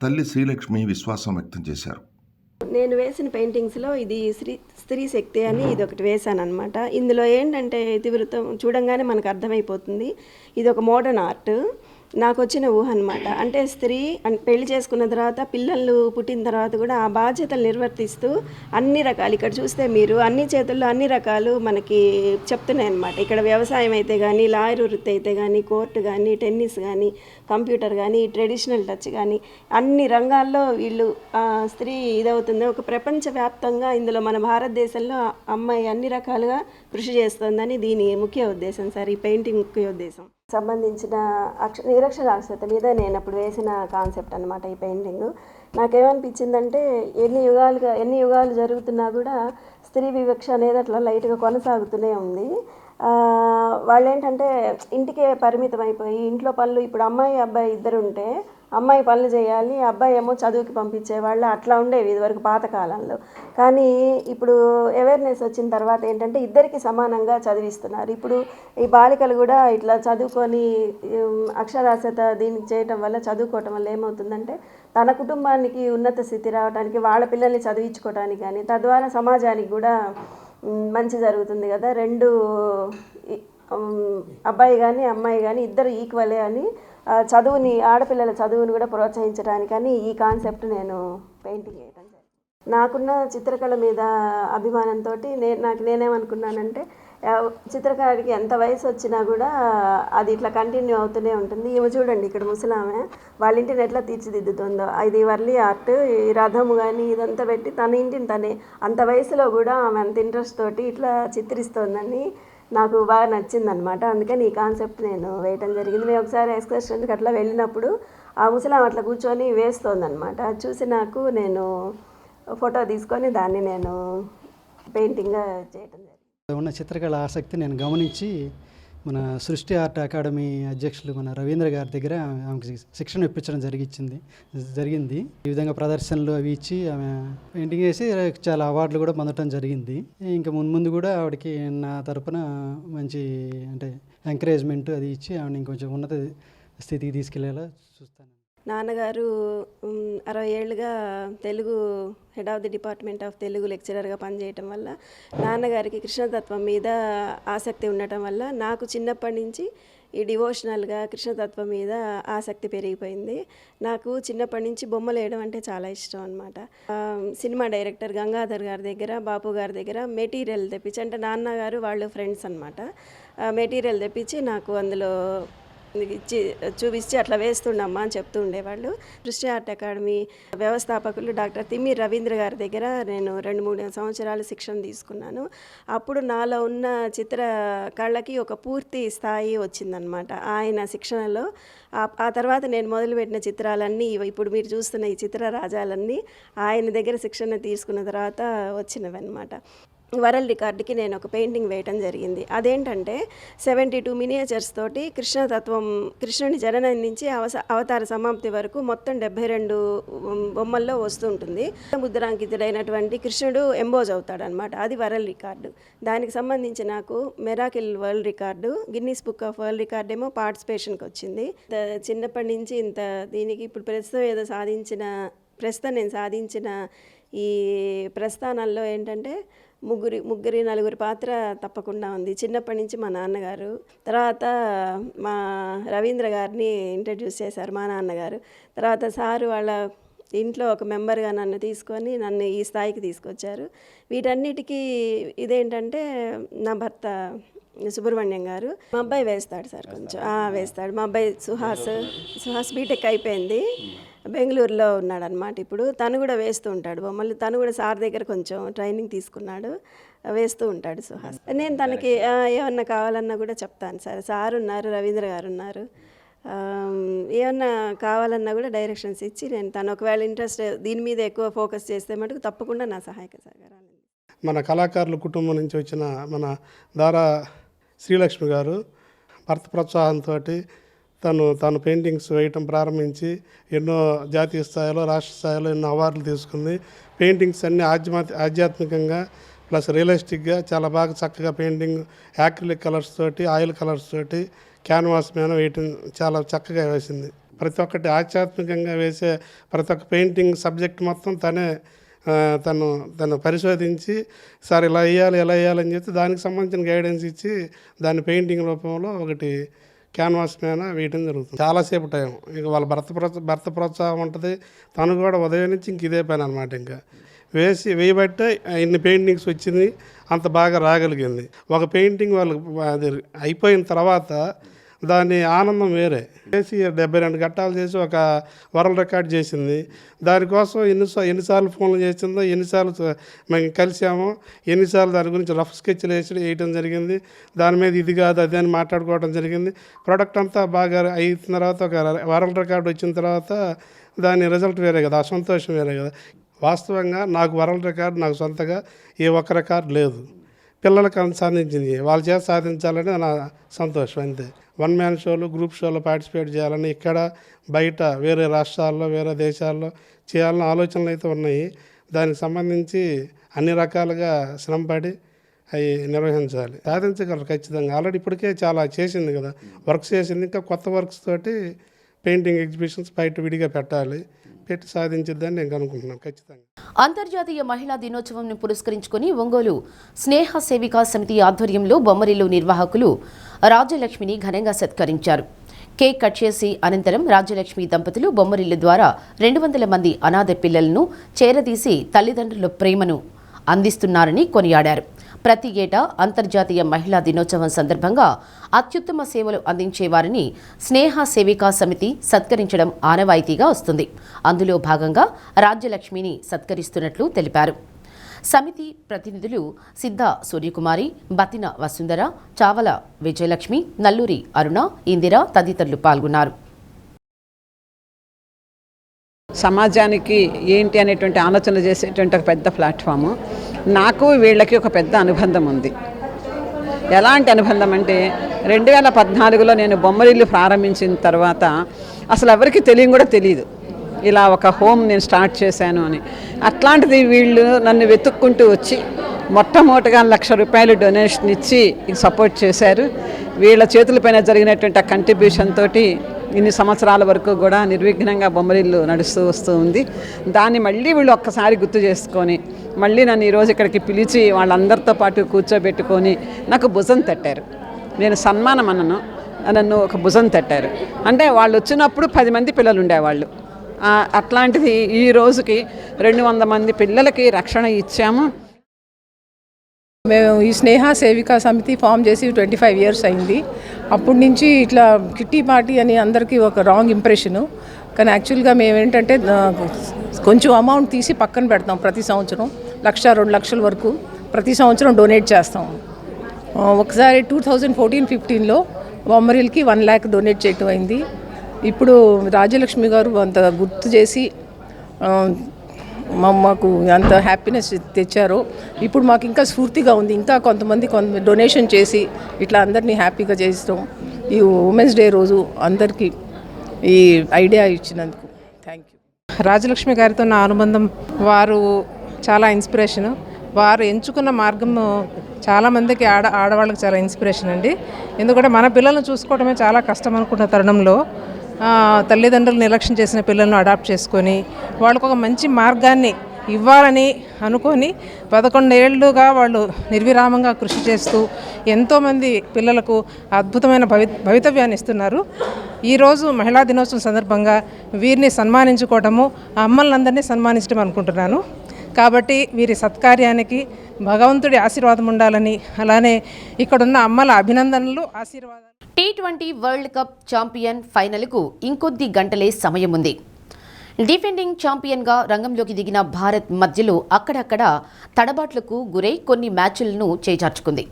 తల్లి శ్రీలక్ష్మి విశ్వాసం వ్యక్తం చేశారు. నేను వేసిన పెయింటింగ్స్లో ఇది స్త్రీ శక్తి అని ఇది ఒకటి వేశాను అనమాట. ఇందులో ఏంటంటే ఇతివృత్తం చూడంగానే మనకు అర్థమైపోతుంది. ఇది ఒక మోడర్న్ ఆర్ట్. నాకు వచ్చిన ఊహ అనమాట. అంటే స్త్రీ పెళ్లి చేసుకున్న తర్వాత, పిల్లలు పుట్టిన తర్వాత కూడా ఆ బాధ్యతలు నిర్వర్తిస్తూ అన్ని రకాలు, ఇక్కడ చూస్తే మీరు అన్ని చేతుల్లో అన్ని రకాలు మనకి చెప్తున్నాయి అనమాట. ఇక్కడ వ్యవసాయం అయితే కానీ, లాయర్ వృత్తి అయితే కానీ, కోర్టు కానీ, టెన్నిస్ కానీ, కంప్యూటర్ కానీ, ట్రెడిషనల్ టచ్ కానీ, అన్ని రంగాల్లో వీళ్ళు స్త్రీ ఇదవుతుంది. ఒక ప్రపంచవ్యాప్తంగా ఇందులో మన భారతదేశంలో అమ్మాయి అన్ని రకాలుగా కృషి చేస్తుందని దీని ముఖ్య ఉద్దేశం సార్. ఈ పెయింటింగ్ ముఖ్య ఉద్దేశం సంబంధించిన నిరక్షరాస్యత మీద నేను అప్పుడు వేసిన కాన్సెప్ట్ అనమాట ఈ పెయింటింగ్. నాకేమనిపించిందంటే ఎన్ని యుగాలు జరుగుతున్నా కూడా స్త్రీ వివక్ష అనేది అట్లా లైట్గా కొనసాగుతూనే ఉంది. వాళ్ళు ఏంటంటే ఇంటికే పరిమితం అయిపోయి ఇంట్లో పనులు, ఇప్పుడు అమ్మాయి అబ్బాయి ఇద్దరు ఉంటే అమ్మాయి పనులు చేయాలి, అబ్బాయి ఏమో చదువుకి పంపించేవాళ్ళు. అట్లా ఉండేవి ఇదివరకు పాతకాలంలో. కానీ ఇప్పుడు అవేర్నెస్ వచ్చిన తర్వాత ఏంటంటే ఇద్దరికి సమానంగా చదివిస్తున్నారు. ఇప్పుడు ఈ బాలికలు కూడా ఇట్లా చదువుకొని అక్షరాస్యత దీనికి చేయటం వల్ల, చదువుకోవటం వల్ల ఏమవుతుందంటే తన కుటుంబానికి ఉన్నత స్థితి రావడానికి, వాళ్ళ పిల్లల్ని చదివించుకోవడానికి కానీ, తద్వారా సమాజానికి కూడా మంచి జరుగుతుంది కదా. రెండు అబ్బాయి కానీ అమ్మాయి కానీ ఇద్దరు ఈక్వలే అని చదువుని, ఆడపిల్లల చదువుని కూడా ప్రోత్సహించడానికని ఈ కాన్సెప్ట్ నేను పెయింటింగ్ వేయడం జరిగింది. నాకున్న చిత్రకళ మీద అభిమానంతో నేనేమనుకున్నానంటే చిత్రకారుడికి ఎంత వయసు వచ్చినా కూడా అది ఇట్లా కంటిన్యూ అవుతూనే ఉంటుంది. ఈమె చూడండి, ఇక్కడ ముసలామె వాళ్ళ ఇంటిని ఎట్లా తీర్చిదిద్దుతుందో, ఇది వర్లీ ఆర్ట్, ఈ రథము కానీ ఇదంతా పెట్టి తన ఇంటిని తనే అంత వయసులో కూడా ఆమె అంత ఇంట్రెస్ట్ తోటి ఇట్లా చిత్రిస్తోందని నాకు బాగా నచ్చిందనమాట. అందుకని ఈ కాన్సెప్ట్ నేను వేయటం జరిగింది. మేము ఒకసారి ఎక్స్కర్షన్కి అట్లా వెళ్ళినప్పుడు ఆ ముసలాం అట్లా కూర్చొని వేస్తోందనమాట. అది చూసి నేను ఫోటో తీసుకొని దాన్ని నేను పెయింటింగ్గా చేయటం జరిగింది. ఉన్న చిత్రకళ ఆసక్తి నేను గమనించి మన సృష్టి ఆర్ట్ అకాడమీ అధ్యక్షులు మన రవీంద్ర గారి దగ్గర ఆమెకి శిక్షణ ఇప్పించడం జరిగింది. ఈ విధంగా ప్రదర్శనలు అవి ఇచ్చి ఆమె పెయింటింగ్ వేసి చాలా అవార్డులు కూడా పొందడం జరిగింది. ఇంకా ముందు కూడా ఆవిడకి నా తరపున మంచి అంటే ఎంకరేజ్మెంట్ అది ఇచ్చి ఆవిడని ఇంకొంచెం ఉన్నత స్థితికి తీసుకెళ్లేలా చూస్తాను. నాన్నగారు 60 ఏళ్ళుగా Telugu head of the department of Telugu లెక్చరర్గా పనిచేయటం వల్ల, నాన్నగారికి కృష్ణతత్వం మీద ఆసక్తి ఉండటం వల్ల నాకు చిన్నప్పటి నుంచి ఈ డివోషనల్గా కృష్ణతత్వం మీద ఆసక్తి పెరిగిపోయింది. నాకు చిన్నప్పటి నుంచి బొమ్మలు వేయడం అంటే చాలా ఇష్టం అనమాట. సినిమా డైరెక్టర్ గంగాధర్ గారి దగ్గర, బాపు గారి దగ్గర మెటీరియల్ తెప్పించి, అంటే నాన్నగారు వాళ్ళు ఫ్రెండ్స్ అనమాట, మెటీరియల్ తెప్పించి నాకు అందులో ఇచ్చి చూపించి అట్లా వేస్తుండమ్మా అని చెప్తూ ఉండేవాళ్ళు. సృష్టి ఆర్ట్ అకాడమీ వ్యవస్థాపకులు డాక్టర్ తిమ్మిరి రవీంద్ర గారి దగ్గర నేను 2-3 సంవత్సరాలు శిక్షణ తీసుకున్నాను. అప్పుడు నాలో ఉన్న చిత్ర కళకి ఒక పూర్తి స్థాయి వచ్చిందనమాట ఆయన శిక్షణలో. ఆ తర్వాత నేను మొదలుపెట్టిన చిత్రాలన్నీ ఇప్పుడు మీరు చూస్తున్న ఈ చిత్ర రాజాలన్నీ ఆయన దగ్గర శిక్షణ తీసుకున్న తర్వాత వచ్చినవి అనమాట. వరల్డ్ రికార్డుకి నేను ఒక పెయింటింగ్ వేయటం జరిగింది. అదేంటంటే 72 మినియేచర్స్ తోటి కృష్ణతత్వం, కృష్ణుని జననం నుంచి అవతార సమాప్తి వరకు మొత్తం 72 బొమ్మల్లో వస్తూ ఉంటుంది. ముద్రాంకితుడైనటువంటి కృష్ణుడు ఎంబోజ్ అవుతాడనమాట. అది వరల్డ్ రికార్డు. దానికి సంబంధించి నాకు miracle world record, Guinness book of world record ఏమో పార్టిసిపేషన్కి వచ్చింది. చిన్నప్పటి నుంచి ఇంత దీనికి ఇప్పుడు ప్రస్తుతం నేను సాధించిన ఈ ప్రస్థానాల్లో ఏంటంటే నలుగురి పాత్ర తప్పకుండా ఉంది. చిన్నప్పటి నుంచి మా నాన్నగారు, తర్వాత మా రవీంద్ర గారిని ఇంట్రడ్యూస్ చేశారు మా నాన్నగారు, తర్వాత సారు వాళ్ళ ఇంట్లో ఒక మెంబర్గా నన్ను తీసుకొని నన్ను ఈ స్థాయికి తీసుకొచ్చారు. వీటన్నిటికీ ఇదేంటంటే నా భర్త సుబ్రహ్మణ్యం గారు, మా అబ్బాయి వేస్తాడు సార్, కొంచెం వేస్తాడు. మా అబ్బాయి సుహాస్ బీటెక్ అయిపోయింది, బెంగళూరులో ఉన్నాడు అనమాట. ఇప్పుడు తను కూడా వేస్తూ ఉంటాడు బొమ్మలు. తను కూడా సార్ దగ్గర కొంచెం ట్రైనింగ్ తీసుకున్నాడు, వేస్తూ ఉంటాడు సుహాస్. నేను తనకి ఏమన్నా కావాలన్నా కూడా చెప్తాను సార్ ఉన్నారు, రవీంద్ర గారు ఉన్నారు, ఏమన్నా కావాలన్నా కూడా డైరెక్షన్స్ ఇచ్చి నేను తను ఒకవేళ ఇంట్రెస్ట్ దీని మీద ఎక్కువ ఫోకస్ చేస్తే మటుకు తప్పకుండా నా సహాయక సహకారాలు. మన కళాకారుల కుటుంబం నుంచి వచ్చిన మన దారా శ్రీలక్ష్మి గారు భర్త ప్రోత్సాహంతో తను పెయింటింగ్స్ వేయటం ప్రారంభించి ఎన్నో జాతీయ స్థాయిలో, రాష్ట్ర స్థాయిలో ఎన్నో అవార్డులు తీసుకుంది. పెయింటింగ్స్ అన్నీ ఆధ్యాత్మికంగా ప్లస్ రియలిస్టిక్గా చాలా బాగా చక్కగా పెయింటింగ్ యాక్రిలిక్ కలర్స్ తోటి, ఆయిల్ కలర్స్ తోటి, క్యాన్వాస్ మీద వేయటం చాలా చక్కగా వేసింది. ప్రతి ఒక్కటి ఆధ్యాత్మికంగా వేసే ప్రతి ఒక్క పెయింటింగ్ సబ్జెక్ట్ మొత్తం తను పరిశోధించి సార్ ఇలా వేయాలని చెప్పి దానికి సంబంధించిన గైడెన్స్ ఇచ్చి దాన్ని పెయింటింగ్ రూపంలో ఒకటి క్యాన్వాస్ మీద వేయటం జరుగుతుంది. చాలాసేపు టైం ఇక వాళ్ళ భర్త ప్రోత్సాహం ఉంటుంది. తను కూడా ఉదయం నుంచి ఇంక ఇదే పని అనమాట. ఇంకా వేయబట్టే ఇన్ని పెయింటింగ్స్ వచ్చింది, అంత బాగా రాగలిగింది. ఒక పెయింటింగ్ వాళ్ళు అది అయిపోయిన తర్వాత దాని ఆనందం వేరే. చేసి 72 ఘట్టాలు చేసి ఒక వరల్డ్ రికార్డ్ చేసింది. దానికోసం ఎన్నిసార్లు ఫోన్లు చేసిందో, ఎన్నిసార్లు మేము కలిసామో, ఎన్నిసార్లు దాని గురించి రఫ్ స్కెచ్లు వేయటం జరిగింది. దాని మీద ఇది కాదు అదే అని మాట్లాడుకోవడం జరిగింది. ప్రోడక్ట్ అంతా బాగా అయిన తర్వాత ఒక వరల్డ్ రికార్డ్ వచ్చిన తర్వాత దాని రిజల్ట్ వేరే కదా, ఆ సంతోషం వేరే కదా. వాస్తవంగా నాకు వరల్డ్ రికార్డ్ నాకు సొంతగా ఏ ఒక్క రికార్డు లేదు. పిల్లలకు అంత సాధించింది వాళ్ళ చేత సాధించాలని నా సంతోషం అంతే. వన్ మ్యాన్ షోలు, గ్రూప్ షోలో పార్టిసిపేట్ చేయాలని ఇక్కడ బయట వేరే రాష్ట్రాల్లో వేరే దేశాల్లో చేయాలని ఆలోచనలు అయితే ఉన్నాయి. దానికి సంబంధించి అన్ని రకాలుగా శ్రమపడి అవి నిర్వహించాలి, సాధించగలరు ఖచ్చితంగా. ఆల్రెడీ ఇప్పటికే చాలా చేసింది కదా, వర్క్స్ చేసింది. ఇంకా కొత్త వర్క్స్ తోటి పెయింటింగ్ ఎగ్జిబిషన్స్ బయట విడిగా పెట్టాలి, పెట్టి సాధించిద్దని నేను అనుకుంటున్నాను ఖచ్చితంగా. అంతర్జాతీయ మహిళా దినోత్సవం పురస్కరించుకుని ఒంగోలు స్నేహ సేవికా సమితి ఆధ్వర్యంలో బొమ్మరిల్లు నిర్వాహకులు రాజ్యలక్ష్మిని ఘనంగా సత్కరించారు. కేక్ కట్ చేసి అనంతరం రాజ్యలక్ష్మి దంపతులు బొమ్మరిల్లు ద్వారా 200 మంది అనాథ పిల్లలను చేరదీసి తల్లిదండ్రుల ప్రేమను అందిస్తున్నారని కొనియాడారు. ప్రతి ఏటా అంతర్జాతీయ మహిళా దినోత్సవం సందర్భంగా అత్యుత్తమ సేవలు అందించే వారిని స్నేహ సేవికా సమితి సత్కరించడం ఆనవాయితీగా వస్తుంది. అందులో భాగంగా రాజ్యలక్ష్మిని సత్కరిస్తున్నట్లు తెలిపారు. సమితి ప్రతినిధులు సిద్ధ సూర్యకుమారి, బతిన వసుంధర, చావల విజయలక్ష్మి, నల్లూరి అరుణ, ఇందిర తదితరులు పాల్గొన్నారు. సమాజానికి ఏంటి అనేటువంటి ఆలోచన చేసేటువంటి ఒక పెద్ద ప్లాట్ఫాము. నాకు వీళ్ళకి ఒక పెద్ద అనుబంధం ఉంది. ఎలాంటి అనుబంధం అంటే 2014లో నేను బొమ్మరిల్లు ప్రారంభించిన తర్వాత అసలు ఎవరికి తెలియదు ఇలా ఒక హోమ్ నేను స్టార్ట్ చేశాను అని. అట్లాంటిది వీళ్ళు నన్ను వెతుక్కుంటూ వచ్చి మొట్టమొదటిగా 1,00,000 రూపాయలు డొనేషన్ ఇచ్చి సపోర్ట్ చేశారు. వీళ్ళ చేతులపైన జరిగినటువంటి ఆ కంట్రిబ్యూషన్ తోటి ఇన్ని సంవత్సరాల వరకు కూడా నిర్విఘ్నంగా బొమ్మరిల్లు నడుస్తూ వస్తూ ఉంది. దాన్ని మళ్ళీ వీళ్ళు ఒక్కసారి గుర్తు చేసుకొని మళ్ళీ నన్ను ఈరోజు ఇక్కడికి పిలిచి వాళ్ళందరితో పాటు కూర్చోబెట్టుకొని నాకు భుజం తట్టారు. నేను సన్మానం అన్నను, నన్ను ఒక భుజం తట్టారు. అంటే వాళ్ళు వచ్చినప్పుడు 10 మంది పిల్లలు ఉండేవాళ్ళు. అట్లాంటిది ఈ రోజుకి 200 మంది పిల్లలకి రక్షణ ఇచ్చాము. మేము ఈ స్నేహ సేవికా సమితి ఫామ్ చేసి 25 ఇయర్స్ అయింది. అప్పటి నుంచి ఇట్లా కిట్టి పార్టీ అని అందరికీ ఒక రాంగ్ ఇంప్రెషను. కానీ యాక్చువల్గా మేము ఏంటంటే కొంచెం అమౌంట్ తీసి పక్కన పెడతాం. ప్రతి సంవత్సరం 1,00,000-2 లక్షల వరకు ప్రతి సంవత్సరం డొనేట్ చేస్తాం. ఒకసారి 2014-15లో బొమ్మరిల్కి 1 lakh డొనేట్ చేయటం అయింది. ఇప్పుడు రాజ్యలక్ష్మి గారు అంత గుర్తు చేసి మాకు అంత హ్యాపీనెస్ తెచ్చారో ఇప్పుడు మాకు ఇంకా స్ఫూర్తిగా ఉంది. ఇంకా కొంతమంది డొనేషన్ చేసి ఇట్లా అందరినీ హ్యాపీగా చేస్తాం. ఈ ఉమెన్స్ డే రోజు అందరికీ ఈ ఐడియా ఇచ్చినందుకు థ్యాంక్ యూ. రాజలక్ష్మి గారితో నా అనుబంధం, వారు చాలా ఇన్స్పిరేషను. వారు ఎంచుకున్న మార్గం చాలామందికి ఆడవాళ్ళకి చాలా ఇన్స్పిరేషన్ అండి. ఎందుకంటే మన పిల్లలను చూసుకోవడమే చాలా కష్టం అనుకున్న తరుణంలో తల్లిదండ్రులు నిర్లక్ష్యం చేసిన పిల్లలను అడాప్ట్ చేసుకొని వాళ్ళకు ఒక మంచి మార్గాన్ని ఇవ్వాలని అనుకొని 11 ఏళ్ళుగా వాళ్ళు నిర్విరామంగా కృషి చేస్తూ ఎంతోమంది పిల్లలకు అద్భుతమైన భవితవ్యాన్ని ఇస్తున్నారు. ఈరోజు మహిళా దినోత్సవం సందర్భంగా వీరిని సన్మానించుకోవటము, ఆ అమ్మలందరినీ సన్మానించడం అనుకుంటున్నాను. కాబట్టి వీరి సత్కార్యానికి భగవంతుడి ఆశీర్వాదం ఉండాలని, అలానే ఇక్కడున్న అమ్మల అభినందనలు, ఆశీర్వాదాలు. T20 వరల్డ్ కప్ ఛాంపియన్ ఫైనల్కు ఇంకొద్ది గంటలే సమయం ఉంది. డిఫెండింగ్ ఛాంపియన్గా రంగంలోకి దిగిన భారత్ మధ్యలో అక్కడక్కడ తడబాట్లకు గురై కొన్ని మ్యాచ్లను చేజార్చుకుంది.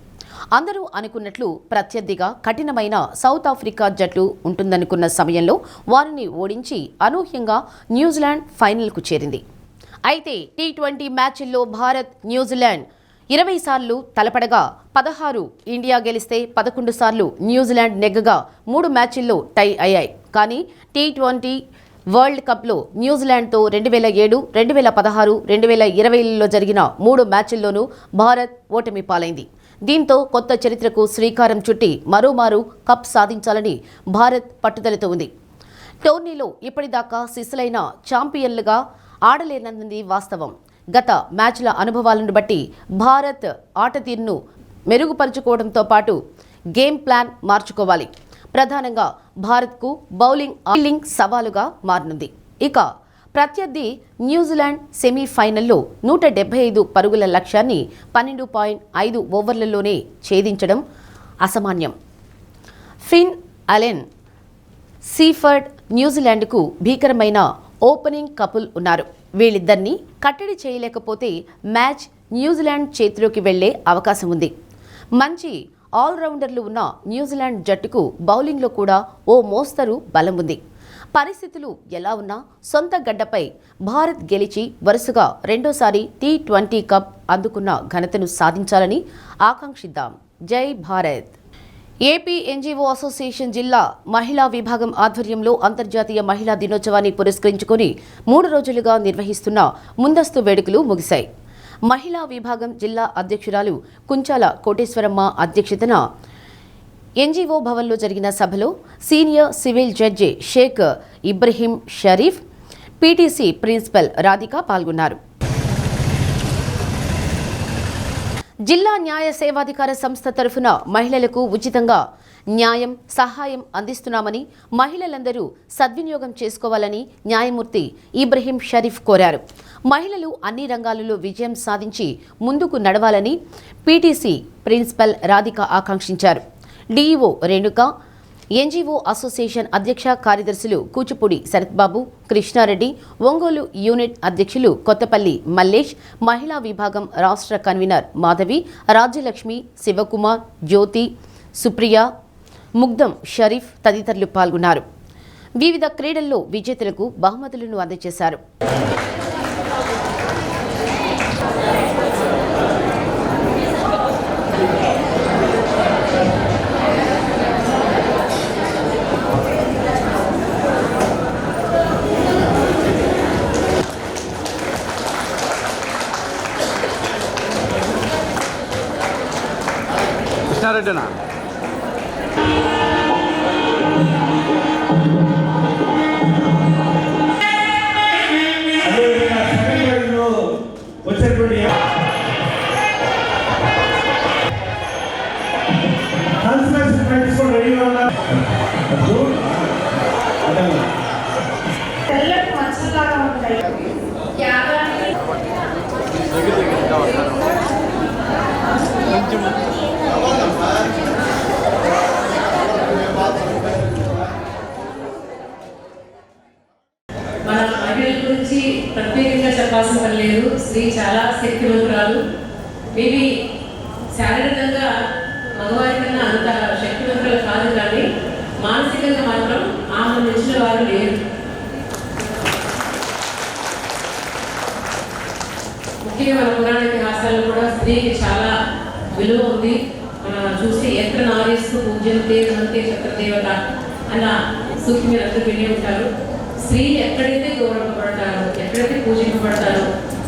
అందరూ అనుకున్నట్లు ప్రత్యర్థిగా కఠినమైన సౌత్ ఆఫ్రికా జట్లు ఉంటుందనుకున్న సమయంలో వారిని ఓడించి అనూహ్యంగా న్యూజిలాండ్ ఫైనల్కు చేరింది. అయితే T20 మ్యాచ్ల్లో భారత్, న్యూజిలాండ్ 20 సార్లు తలపడగా 16 ఇండియా గెలిస్తే 11 సార్లు న్యూజిలాండ్ నెగ్గగా 3 మ్యాచ్ల్లో టై అయ్యాయి. కానీ T20 వరల్డ్ కప్లో న్యూజిలాండ్తో 2007, 2016, 2020లో జరిగిన 3 మ్యాచ్ల్లోనూ భారత్ ఓటమి పాలైంది. దీంతో కొత్త చరిత్రకు శ్రీకారం చుట్టి మరోమారు కప్ సాధించాలని భారత్ పట్టుదలతో ఉంది. టోర్నీలో ఇప్పటిదాకా సిసలైన ఛాంపియన్లుగా ఆడలేనన్నది వాస్తవం. గత మ్యాచ్ల అనుభవాలను బట్టి భారత్ ఆట తీరును మెరుగుపరుచుకోవడంతో పాటు గేమ్ ప్లాన్ మార్చుకోవాలి. ప్రధానంగా భారత్కు బౌలింగ్ సవాలుగా మారనుంది. ఇక ప్రత్యర్థి న్యూజిలాండ్ సెమీఫైనల్లో 175 పరుగుల లక్ష్యాన్ని 12.5 ఓవర్లలోనే ఛేదించడం అసామాన్యం. ఫిన్ అలెన్, సీఫర్డ్ న్యూజిలాండ్కు భీకరమైన ఓపెనింగ్ కపుల్ ఉన్నారు. వీళ్ళిద్దరినీ కట్టడి చేయలేకపోతే మ్యాచ్ న్యూజిలాండ్ చేతిలోకి వెళ్లే అవకాశం ఉంది. మంచి ఆల్రౌండర్లు ఉన్న న్యూజిలాండ్ జట్టుకు బౌలింగ్లో కూడా ఓ మోస్తరు బలం ఉంది. పరిస్థితులు ఎలా ఉన్నా సొంత గడ్డపై భారత్ గెలిచి వరుసగా రెండోసారి T20 కప్ అందుకున్న ఘనతను సాధించాలని ఆకాంక్షిద్దాం. జై భారత్. ఏపీ ఎన్జీఓ అసోసియేషన్ జిల్లా మహిళా విభాగం ఆధ్వర్యంలో అంతర్జాతీయ మహిళా దినోత్సవాన్ని పురస్కరించుకొని 3 రోజులుగా నిర్వహిస్తున్న ముందస్తు వేడుకలు ముగిశాయి. మహిళా విభాగం జిల్లా అధ్యక్షురాలు కుంచాల కోటేశ్వరమ్మ అధ్యక్షతన ఎన్జీఓ భవన్లో జరిగిన సభలో senior civil judge Sheikh Ibrahim Sharif, PTC principal Radhika పాల్గొన్నారు. జిల్లా న్యాయ సేవాధికార సంస్థ తరఫున మహిళలకు ఉచితంగా న్యాయం, సహాయం అందిస్తున్నామని మహిళలందరూ సద్వినియోగం చేసుకోవాలని న్యాయమూర్తి ఇబ్రహీం షరీఫ్ కోరారు. మహిళలు అన్ని రంగాలలో విజయం సాధించి ముందుకు నడవాలని పీటీసీ ప్రిన్సిపల్ రాధిక ఆకాంక్షించారు. డీఈఓ రేణుక, ఎన్జీఓ అసోసియేషన్ అధ్యక్ష కార్యదర్శులు కూచిపూడి శరత్బాబు, కృష్ణారెడ్డి, ఒంగోలు యూనిట్ అధ్యక్షులు కొత్తపల్లి మల్లేష్, మహిళా విభాగం రాష్ట్ర కన్వీనర్ మాధవి, రాజ్యలక్ష్మి, శివకుమార్, జ్యోతి, సుప్రియ, ముగ్ధం షరీఫ్ తదితరులు పాల్గొన్నారు. వివిధ క్రీడల్లో విజేతలకు బహుమతులను అందజేశారు. కృష్ణారెడ్డినా వచ్చేటువంటి కన్స్ట్రక్షన్ ఫ్రెండ్స్ కూడా రెడీగా ఉన్నారు. తెల్లటి మచ్చలాగా ఉంటాయి. మన మహిళల గురించి ప్రత్యేకంగా చెప్పాల్సిన పని లేదు. స్త్రీ చాలా శక్తివంతురాలు. మేబీ శారీరకంగా మగవారి కన్నా అంత శక్తివంతురాలు కాదు, కానీ మానసికంగా మాత్రం ఆమె మించిన వారు లేరు. ముఖ్యంగా మన పురాణ ఇతిహాసాల్లో కూడా స్త్రీకి చాలా విలువ ఉంది. చూసి ఎక్కడ నారీస్తూ పూజ్యంతే ధనంతే చక్రదేవత అన్న సూక్తి మీరు అందరూ విని ఉంటారు. స్త్రీ ఎక్కడైతే గౌరవింపబడతారో, ఎక్కడైతే పూజింపబడతారో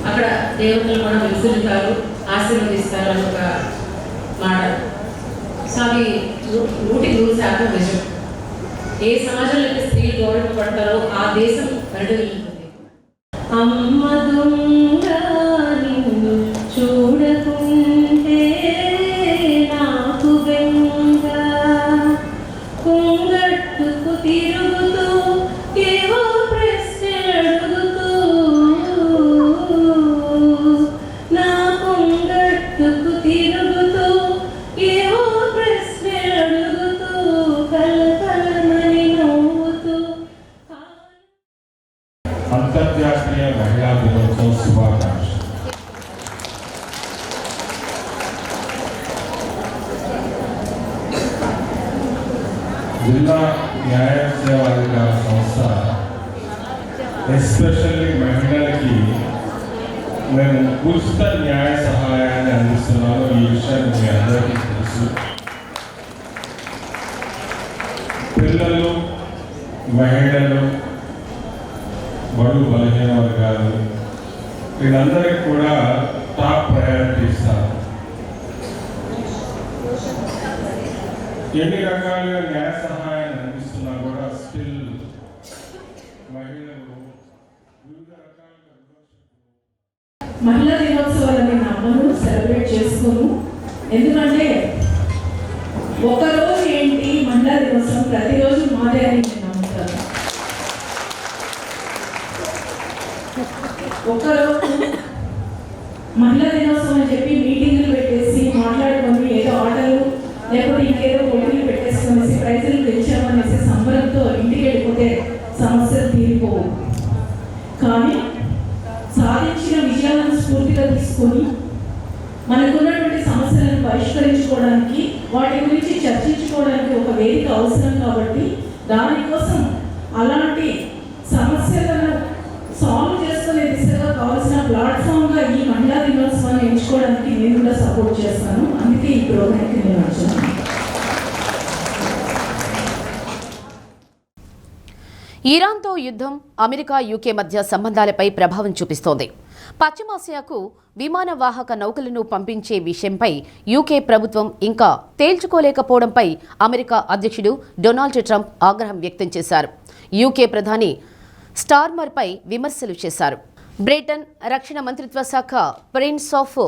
అక్కడ దేవతలు కూడా వెలుసులుతారు, ఆశీర్వదిస్తారు అని ఒక మాట. సో అది 100% నిజం. ఏ సమాజంలో అయితే స్త్రీలు గౌరవింపబడతారో ఆ దేశం పరిడవిల్లుతుంది. అమ్మ దొంగ నిన్ను చూడకుంటే నాకు బెంగ, కొంగట్టుకు తిరుగుతూ ఏవో ప్రశ్న అడుగుతూ, నా కొంగట్టుకు తిరుగుతూ ఏవో ప్రశ్న అడుగుతూ, కలకలమని నవ్వుతూ. అంతర్జాతీయ మహిళా దినోత్సవ శుభాకాంక్షలు. జిల్లా న్యాయ సేవాధికార సంస్థ ఎస్పెషల్లీ మహిళలకి మేము ఉచిత న్యాయ సహాయాన్ని అందిస్తున్నాము. ఈ విషయాన్ని మీ అందరికీ తెలుసు. పిల్లలు, మహిళలు, బడుగు బలహీన వర్గాలు వీళ్ళందరికీ కూడా టాప్ ప్రయారిటీ ఇస్తారు. ఎన్ని రకాలుగా న్యాయ సహాయాన్ని అందిస్తున్నా కూడా స్టిల్ మహిళలు వివిధ రకాలుగా. మహిళా దినోత్సవాలని నమ్మను, సెలబ్రేట్ చేసుకోను. ఎందుకంటే ఒకరోజు ఏంటి మహిళా దినోత్సవం, ప్రతిరోజు మాదే అని నేను నమ్ముతాను. ఒకరోజు మహిళా దినోత్సవం అని చెప్పి మీటింగ్లు పెట్టేసి మాట్లాడుకొని ఏదో ఆటలు లేకపోతే ఇంకేదో పోటీలు పెట్టేసుకునేసి ప్రైజులు గెలిచామనేసి సంబరంతో ఇంటికి వెళ్ళిపోతే సమస్యలు తీరిపోవు. కానీ సాధించిన విజయాలను స్ఫూర్తిగా తీసుకొని మనకున్నటువంటి సమస్యలను పరిష్కరించుకోవడానికి, వాటి గురించి చర్చించుకోవడానికి ఒక వేదిక అవసరం. కాబట్టి దానికోసం అలాంటి సమస్యలను సాల్వ్ చేసుకునే దిశగా కావాల్సిన ప్లాట్ఫామ్గా ఈ మహిళా దినోత్సవాన్ని ఎంచుకోవడానికి నేను కూడా సపోర్ట్ చేస్తాను. అందుకే ఈ ప్రోగ్రామ్కి నేను వచ్చాను. ఇరాన్తో యుద్ధం అమెరికా యూకే మధ్య సంబంధాలపై ప్రభావం చూపిస్తోంది. పశ్చిమాసియాకు విమాన వాహక నౌకలను పంపించే విషయంపై యూకే ప్రభుత్వం ఇంకా తేల్చుకోలేకపోవడంపై అమెరికా అధ్యక్షుడు డొనాల్డ్ ట్రంప్ ఆగ్రహం వ్యక్తం చేశారు. యూకే ప్రధాని స్టార్మర్పై విమర్శలు చేశారు. బ్రిటన్ రక్షణ మంత్రిత్వ శాఖ ప్రిన్స్ ఆఫ్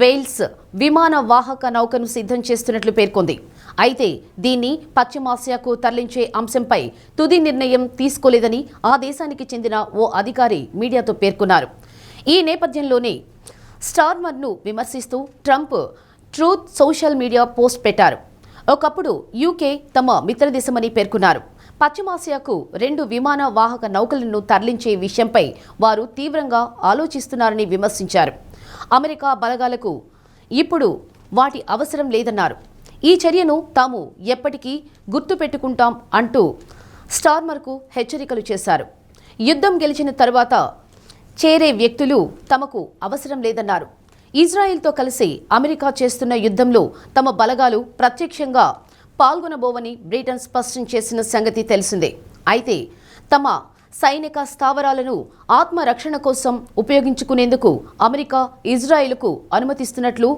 వేల్స్ విమాన వాహక నౌకను సిద్ధం చేస్తున్నట్లు పేర్కొంది. అయితే దీన్ని పశ్చిమాసియాకు తరలించే అంశంపై తుది నిర్ణయం తీసుకోలేదని ఆ దేశానికి చెందిన ఓ అధికారి మీడియాతో పేర్కొన్నారు. ఈ నేపథ్యంలోనే స్టార్మర్ను విమర్శిస్తూ Trump truth social media post పెట్టారు. ఒకప్పుడు యూకే తమ మిత్రదేశమని పేర్కొన్నారు. పశ్చిమాసియాకు 2 విమాన వాహక నౌకలను తరలించే విషయంపై వారు తీవ్రంగా ఆలోచిస్తున్నారని విమర్శించారు. అమెరికా బలగాలకు ఇప్పుడు వాటి అవసరం లేదన్నారు. ఈ చర్యను తాము ఎప్పటికీ గుర్తుపెట్టుకుంటాం అంటూ స్టార్మర్కు హెచ్చరికలు చేశారు. యుద్ధం గెలిచిన తరువాత చేరే వ్యక్తులు తమకు అవసరం లేదన్నారు. ఇజ్రాయెల్తో కలిసి అమెరికా చేస్తున్న యుద్ధంలో తమ బలగాలు ప్రత్యక్షంగా పాల్గొనబోవని బ్రిటన్ స్పష్టం చేసిన సంగతి తెలిసిందే. అయితే తమ సైనిక స్థావరాలను ఆత్మరక్షణ కోసం ఉపయోగించుకునేందుకు అమెరికా ఇజ్రాయెల్కు అనుమతిస్తున్నట్లు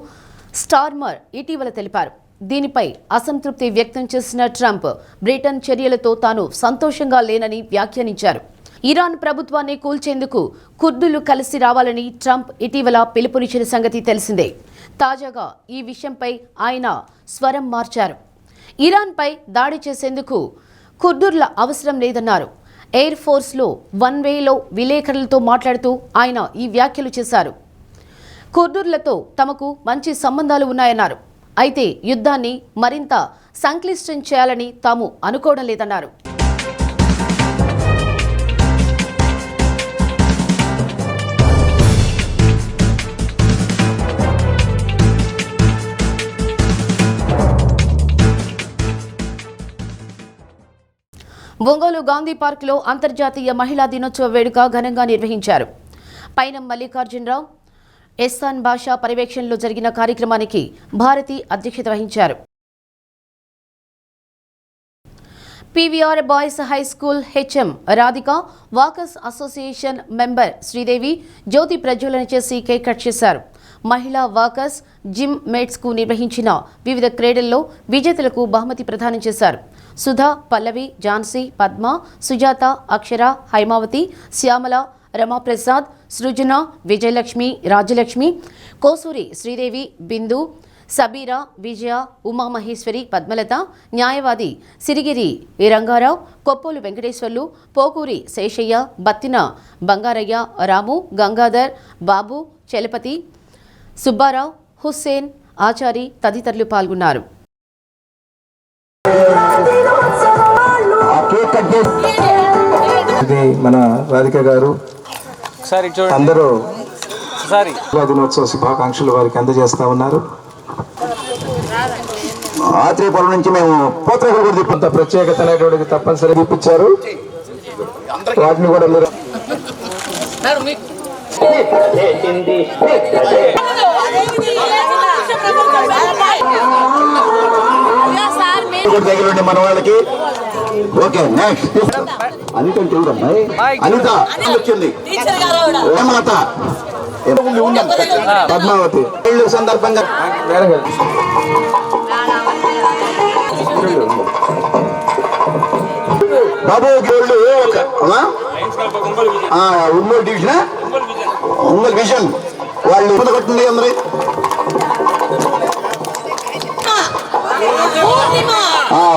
స్టార్మర్ ఇటీవల తెలిపారు. దీనిపై అసంతృప్తి వ్యక్తం చేసిన ట్రంప్ బ్రిటన్ చర్యలతో తాను సంతోషంగా లేనని వ్యాఖ్యానించారు. ఇరాన్ ప్రభుత్వాన్ని కూల్చేందుకు కుర్దులు కలిసి రావాలని ట్రంప్ ఇటీవల పిలుపునిచ్చిన సంగతి తెలిసిందే. తాజాగా ఈ విషయంపై ఆయన స్వరం మార్చారు. ఇరాన్పై దాడి చేసేందుకు కుర్దుర్ల అవసరం లేదన్నారు. ఎయిర్ ఫోర్స్లో వన్ వేలో విలేకరులతో మాట్లాడుతూ ఆయన ఈ వ్యాఖ్యలు చేశారు. కుర్దుర్లతో తమకు మంచి సంబంధాలు ఉన్నాయన్నారు. అయితే యుద్ధాన్ని మరింత సంక్లిష్టం చేయాలని తాము అనుకోవడం లేదన్నారు. ఒంగోలు గాంధీ పార్క్లో అంతర్జాతీయ మహిళా దినోత్సవ వేడుక ఘనంగా నిర్వహించారు. పైనం మల్లికార్జునరావు, ఎస్సాన్ బాషా పర్యవేక్షణలో జరిగిన కార్యక్రమానికి భారతి అధ్యక్షత వహించారు. PVR boys high school HM Radhika, walkers association member Sridevi జ్యోతి ప్రజ్వలన చేసి కేక్ కట్ చేశారు. మహిళా వాకర్స్ జిమ్ మేట్స్కు నిర్వహించిన వివిధ క్రీడల్లో విజేతలకు బహుమతి ప్రదానం చేశారు. సుధా, పల్లవి, ఝాన్సీ, పద్మ, సుజాత, అక్షర, హైమావతి, శ్యామల, రమాప్రసాద్, సృజన, విజయలక్ష్మి, రాజలక్ష్మి, కోసూరి శ్రీదేవి, బిందు, సబీరా, విజయ, ఉమామహేశ్వరి, పద్మలత, న్యాయవాది సిరిగిరి రంగారావు, కొప్పోలు వెంకటేశ్వర్లు, పోకూరి శేషయ్య, బత్తిన బంగారయ్య, రాము, గంగాధర్, బాబు, చలపతి, సుబ్బారావు, హుస్సేన్, ఆచారి తదితరులు పాల్గొన్నారు. ఇది మన రాధిక గారు అందరూ దినోత్సవ శుభాకాంక్షలు వారికి అందజేస్తా ఉన్నారు. ఆత్రేయపురం నుంచి మేము కొంత ప్రత్యేకత అనేటువంటిది తప్పనిసరి చూపించారు. వాటిని కూడా మీరు దగ్గర మన వాళ్ళకి ఓకే. నెక్స్ట్ అనిత చూడమ్మాయి, అనిత వచ్చింది, హేమలత, పద్మావతి పెళ్లి సందర్భంగా Babu gold Ongole division, Ongole vision వాళ్ళు కొట్టింది అందరి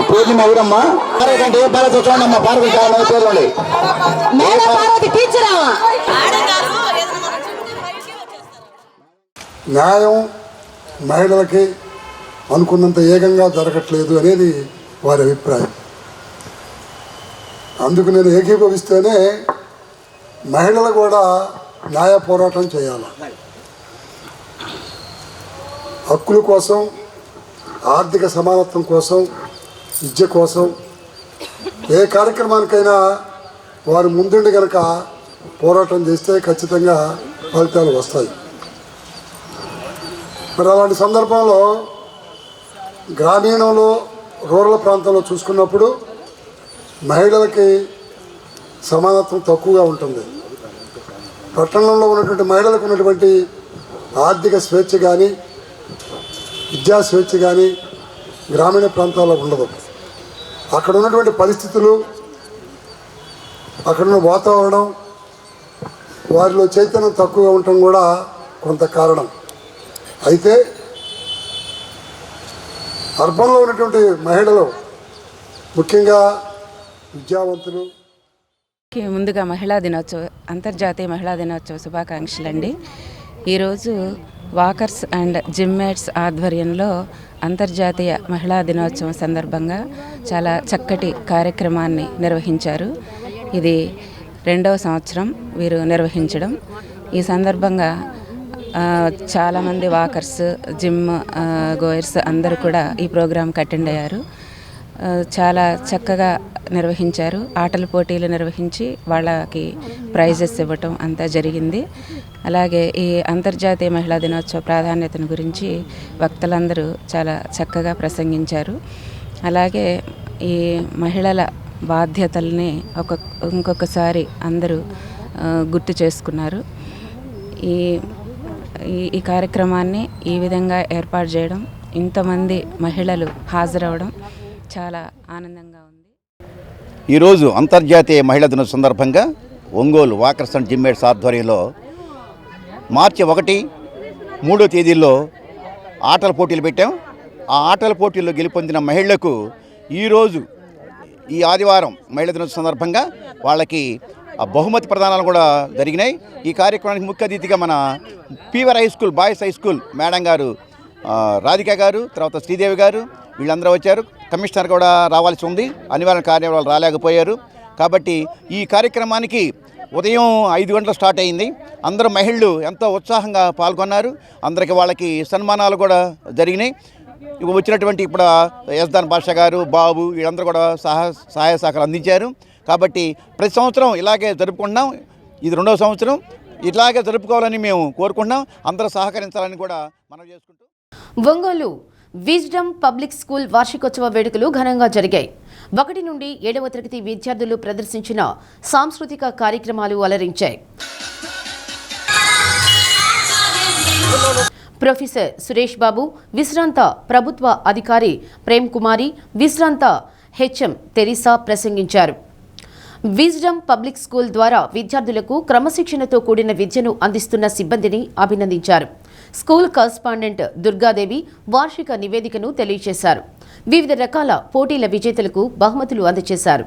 పూర్ణిమ ఎవరమ్మా కంటే ఏ పార్వతి చూడమ్మా, పార్వతి పేరు న్యాయం మహిళలకి అనుకున్నంత ఏకంగా జరగట్లేదు అనేది వారి అభిప్రాయం. అందుకు నేను ఏకీభవిస్తేనే మహిళలు కూడా న్యాయ పోరాటం చేయాలి. హక్కుల కోసం, ఆర్థిక సమానత్వం కోసం, విద్య కోసం ఏ కార్యక్రమానికైనా వారు ముందుండి కనుక పోరాటం చేస్తే ఖచ్చితంగా ఫలితాలు వస్తాయి. మరి అలాంటి సందర్భంలో గ్రామీణంలో రూరల్ ప్రాంతంలో చూసుకున్నప్పుడు మహిళలకి సమానత్వం తక్కువగా ఉంటుంది. పట్టణంలో ఉన్నటువంటి మహిళలకు ఉన్నటువంటి ఆర్థిక స్వేచ్ఛ కానీ విద్యా స్వేచ్ఛ కానీ గ్రామీణ ప్రాంతాల్లో ఉండదు. అక్కడ ఉన్నటువంటి పరిస్థితులు, అక్కడున్న వాతావరణం, వారిలో చైతన్యం తక్కువగా ఉండటం కూడా కొంత కారణం. అయితే అర్బన్లో ఉన్నటువంటి మహిళలు ముఖ్యంగా విద్యావంతులు. ముందుగా అంతర్జాతీయ మహిళా దినోత్సవ శుభాకాంక్షలు అండి. ఈరోజు వాకర్స్ అండ్ జిమ్మేట్స్ ఆధ్వర్యంలో అంతర్జాతీయ మహిళా దినోత్సవం సందర్భంగా చాలా చక్కటి కార్యక్రమాన్ని నిర్వహించారు. ఇది 2వ సంవత్సరం వీరు నిర్వహించడం. ఈ సందర్భంగా చాలామంది వాకర్స్, జిమ్ గోయర్స్ అందరూ కూడా ఈ ప్రోగ్రాంకి అటెండ్ అయ్యారు. చాలా చక్కగా నిర్వహించారు. ఆటల పోటీలు నిర్వహించి వాళ్ళకి ప్రైజెస్ ఇవ్వటం అంతా జరిగింది. అలాగే ఈ అంతర్జాతీయ మహిళా దినోత్సవ ప్రాధాన్యతను గురించి వక్తలందరూ చాలా చక్కగా ప్రసంగించారు. అలాగే ఈ మహిళల బాధ్యతల్ని ఇంకొకసారి అందరూ గుర్తు చేసుకున్నారు. ఈ కార్యక్రమాన్ని ఈ విధంగా ఏర్పాటు చేయడం, ఇంతమంది మహిళలు హాజరవడం చాలా ఆనందంగా ఉంది. ఈరోజు అంతర్జాతీయ మహిళా దినోత్సవం సందర్భంగా ఒంగోలు వాకర్స్ అండ్ జిమ్మేట్స్ ఆధ్వర్యంలో మార్చి 1, 3 తేదీల్లో ఆటల పోటీలు పెట్టాం. ఆ ఆటల పోటీల్లో గెలుపొందిన మహిళలకు ఈరోజు ఈ ఆదివారం మహిళా దినోత్సవం సందర్భంగా వాళ్ళకి బహుమతి ప్రదానాలు కూడా జరిగినాయి. ఈ కార్యక్రమానికి ముఖ్య అతిథిగా మన పీవర్ high school boys high school madam గారు రాధిక గారు, తర్వాత శ్రీదేవి గారు, వీళ్ళందరూ వచ్చారు. కమిషనర్ కూడా రావాల్సి ఉంది, అనివార్య కార్యాలయాలు రాలేకపోయారు. కాబట్టి ఈ కార్యక్రమానికి ఉదయం 5 గంటలు స్టార్ట్ అయింది. అందరూ మహిళలు ఎంతో ఉత్సాహంగా పాల్గొన్నారు. అందరికీ వాళ్ళకి సన్మానాలు కూడా జరిగినాయి. వచ్చినటువంటి ఇప్పుడు యజ్దాన్ బాషా గారు, బాబు, వీళ్ళందరూ కూడా సహాయ సహకారాలు అందించారు. కాబట్టి ప్రతి సంవత్సరం ఇలాగే జరుపుకుంటున్నాం. ఇది 2వ సంవత్సరం. ఇలాగే జరుపుకోవాలని మేము కోరుకుంటున్నాం. అందరూ సహకరించాలని కూడా మనం చేసుకుంటాం. ఒంగోలు విజ్డమ్ పబ్లిక్ స్కూల్ వార్షికోత్సవ వేడుకలు ఘనంగా జరిగాయి. 1 నుండి 7వ తరగతి విద్యార్థులు ప్రదర్శించిన సాంస్కృతిక కార్యక్రమాలు అలరించాయి. ప్రొఫెసర్ సురేష్ బాబు, విశ్రాంత ప్రభుత్వ అధికారి ప్రేమ్ కుమారి, విశ్రాంత హెచ్ఎం తెరీసా ప్రసంగించారు. విజ్డమ్ పబ్లిక్ స్కూల్ ద్వారా విద్యార్థులకు క్రమశిక్షణతో కూడిన విద్యను అందిస్తున్న సిబ్బందిని అభినందించారు. స్కూల్ కరస్పాండెంట్ దుర్గాదేవి వార్షిక నివేదికను తెలియజేశారు. వివిధ రకాల పోటీల విజేతలకు బహుమతులు అందజేశారు.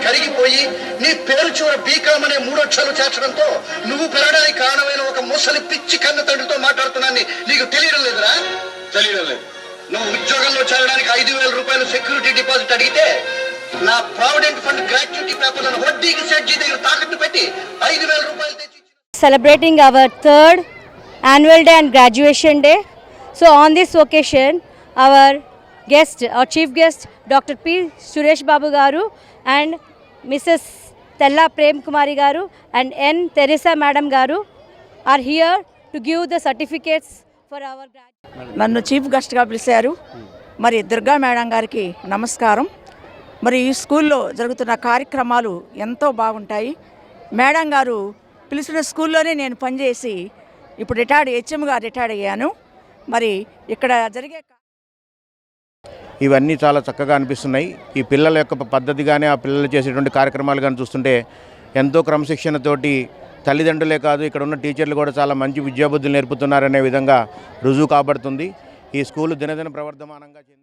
కరిగిపోయి నీ పేరు చివర బీకాం అనే 3 అక్షరాలు చేర్చడంతో నువ్వు పెరగడానికి కారణమైన ఒక ముసలి పిచ్చి కన్న తండ్రితో మాట్లాడుతున్నాను. నీకు తెలియడం లేదురా? తెలియడం లేదు. నువ్వు ఉద్యోగంలో చేరడానికి 5,000 రూపాయలు సెక్యూరిటీ డిపాజిట్ అడిగితే నా ప్రావిడెంట్ ఫండ్ గ్రాట్యుటీ పేపర్లను వడ్డీకి సెడ్జీ దగ్గర తాకట్టు పెట్టి 5,000 రూపాయలు తెచ్చి celebrating our 3rd annual day and graduation day. So on this occasion, our chief guest, Dr. P. Suresh Babu Garu and Mrs. Tella Prem Kumari Garu and N. Teresa Madam Garu are here to give the certificates for our graduates. నన్ను chief గెస్ట్గా పిలిచారు. మరి Durga madam గారికి నమస్కారం. మరి ఈ స్కూల్లో జరుగుతున్న కార్యక్రమాలు ఎంతో బాగుంటాయి. మేడం గారు పిలిచిన స్కూల్లోనే నేను పనిచేసి ఇప్పుడు హెచ్ఎంగా రిటైర్డ్ అయ్యాను. మరి ఇక్కడ జరిగే ఇవన్నీ చాలా చక్కగా అనిపిస్తున్నాయి. ఈ పిల్లల యొక్క పద్ధతి కానీ ఆ పిల్లలు చేసేటువంటి కార్యక్రమాలు కానీ చూస్తుంటే ఎంతో క్రమశిక్షణతోటి తల్లిదండ్రులే కాదు ఇక్కడ ఉన్న టీచర్లు కూడా చాలా మంచి విద్యాబుద్ధులు నేర్పుతున్నారనే విధంగా రుజువు కాబడుతుంది. ఈ స్కూలు దినదిన ప్రవర్ధమానంగా చెంది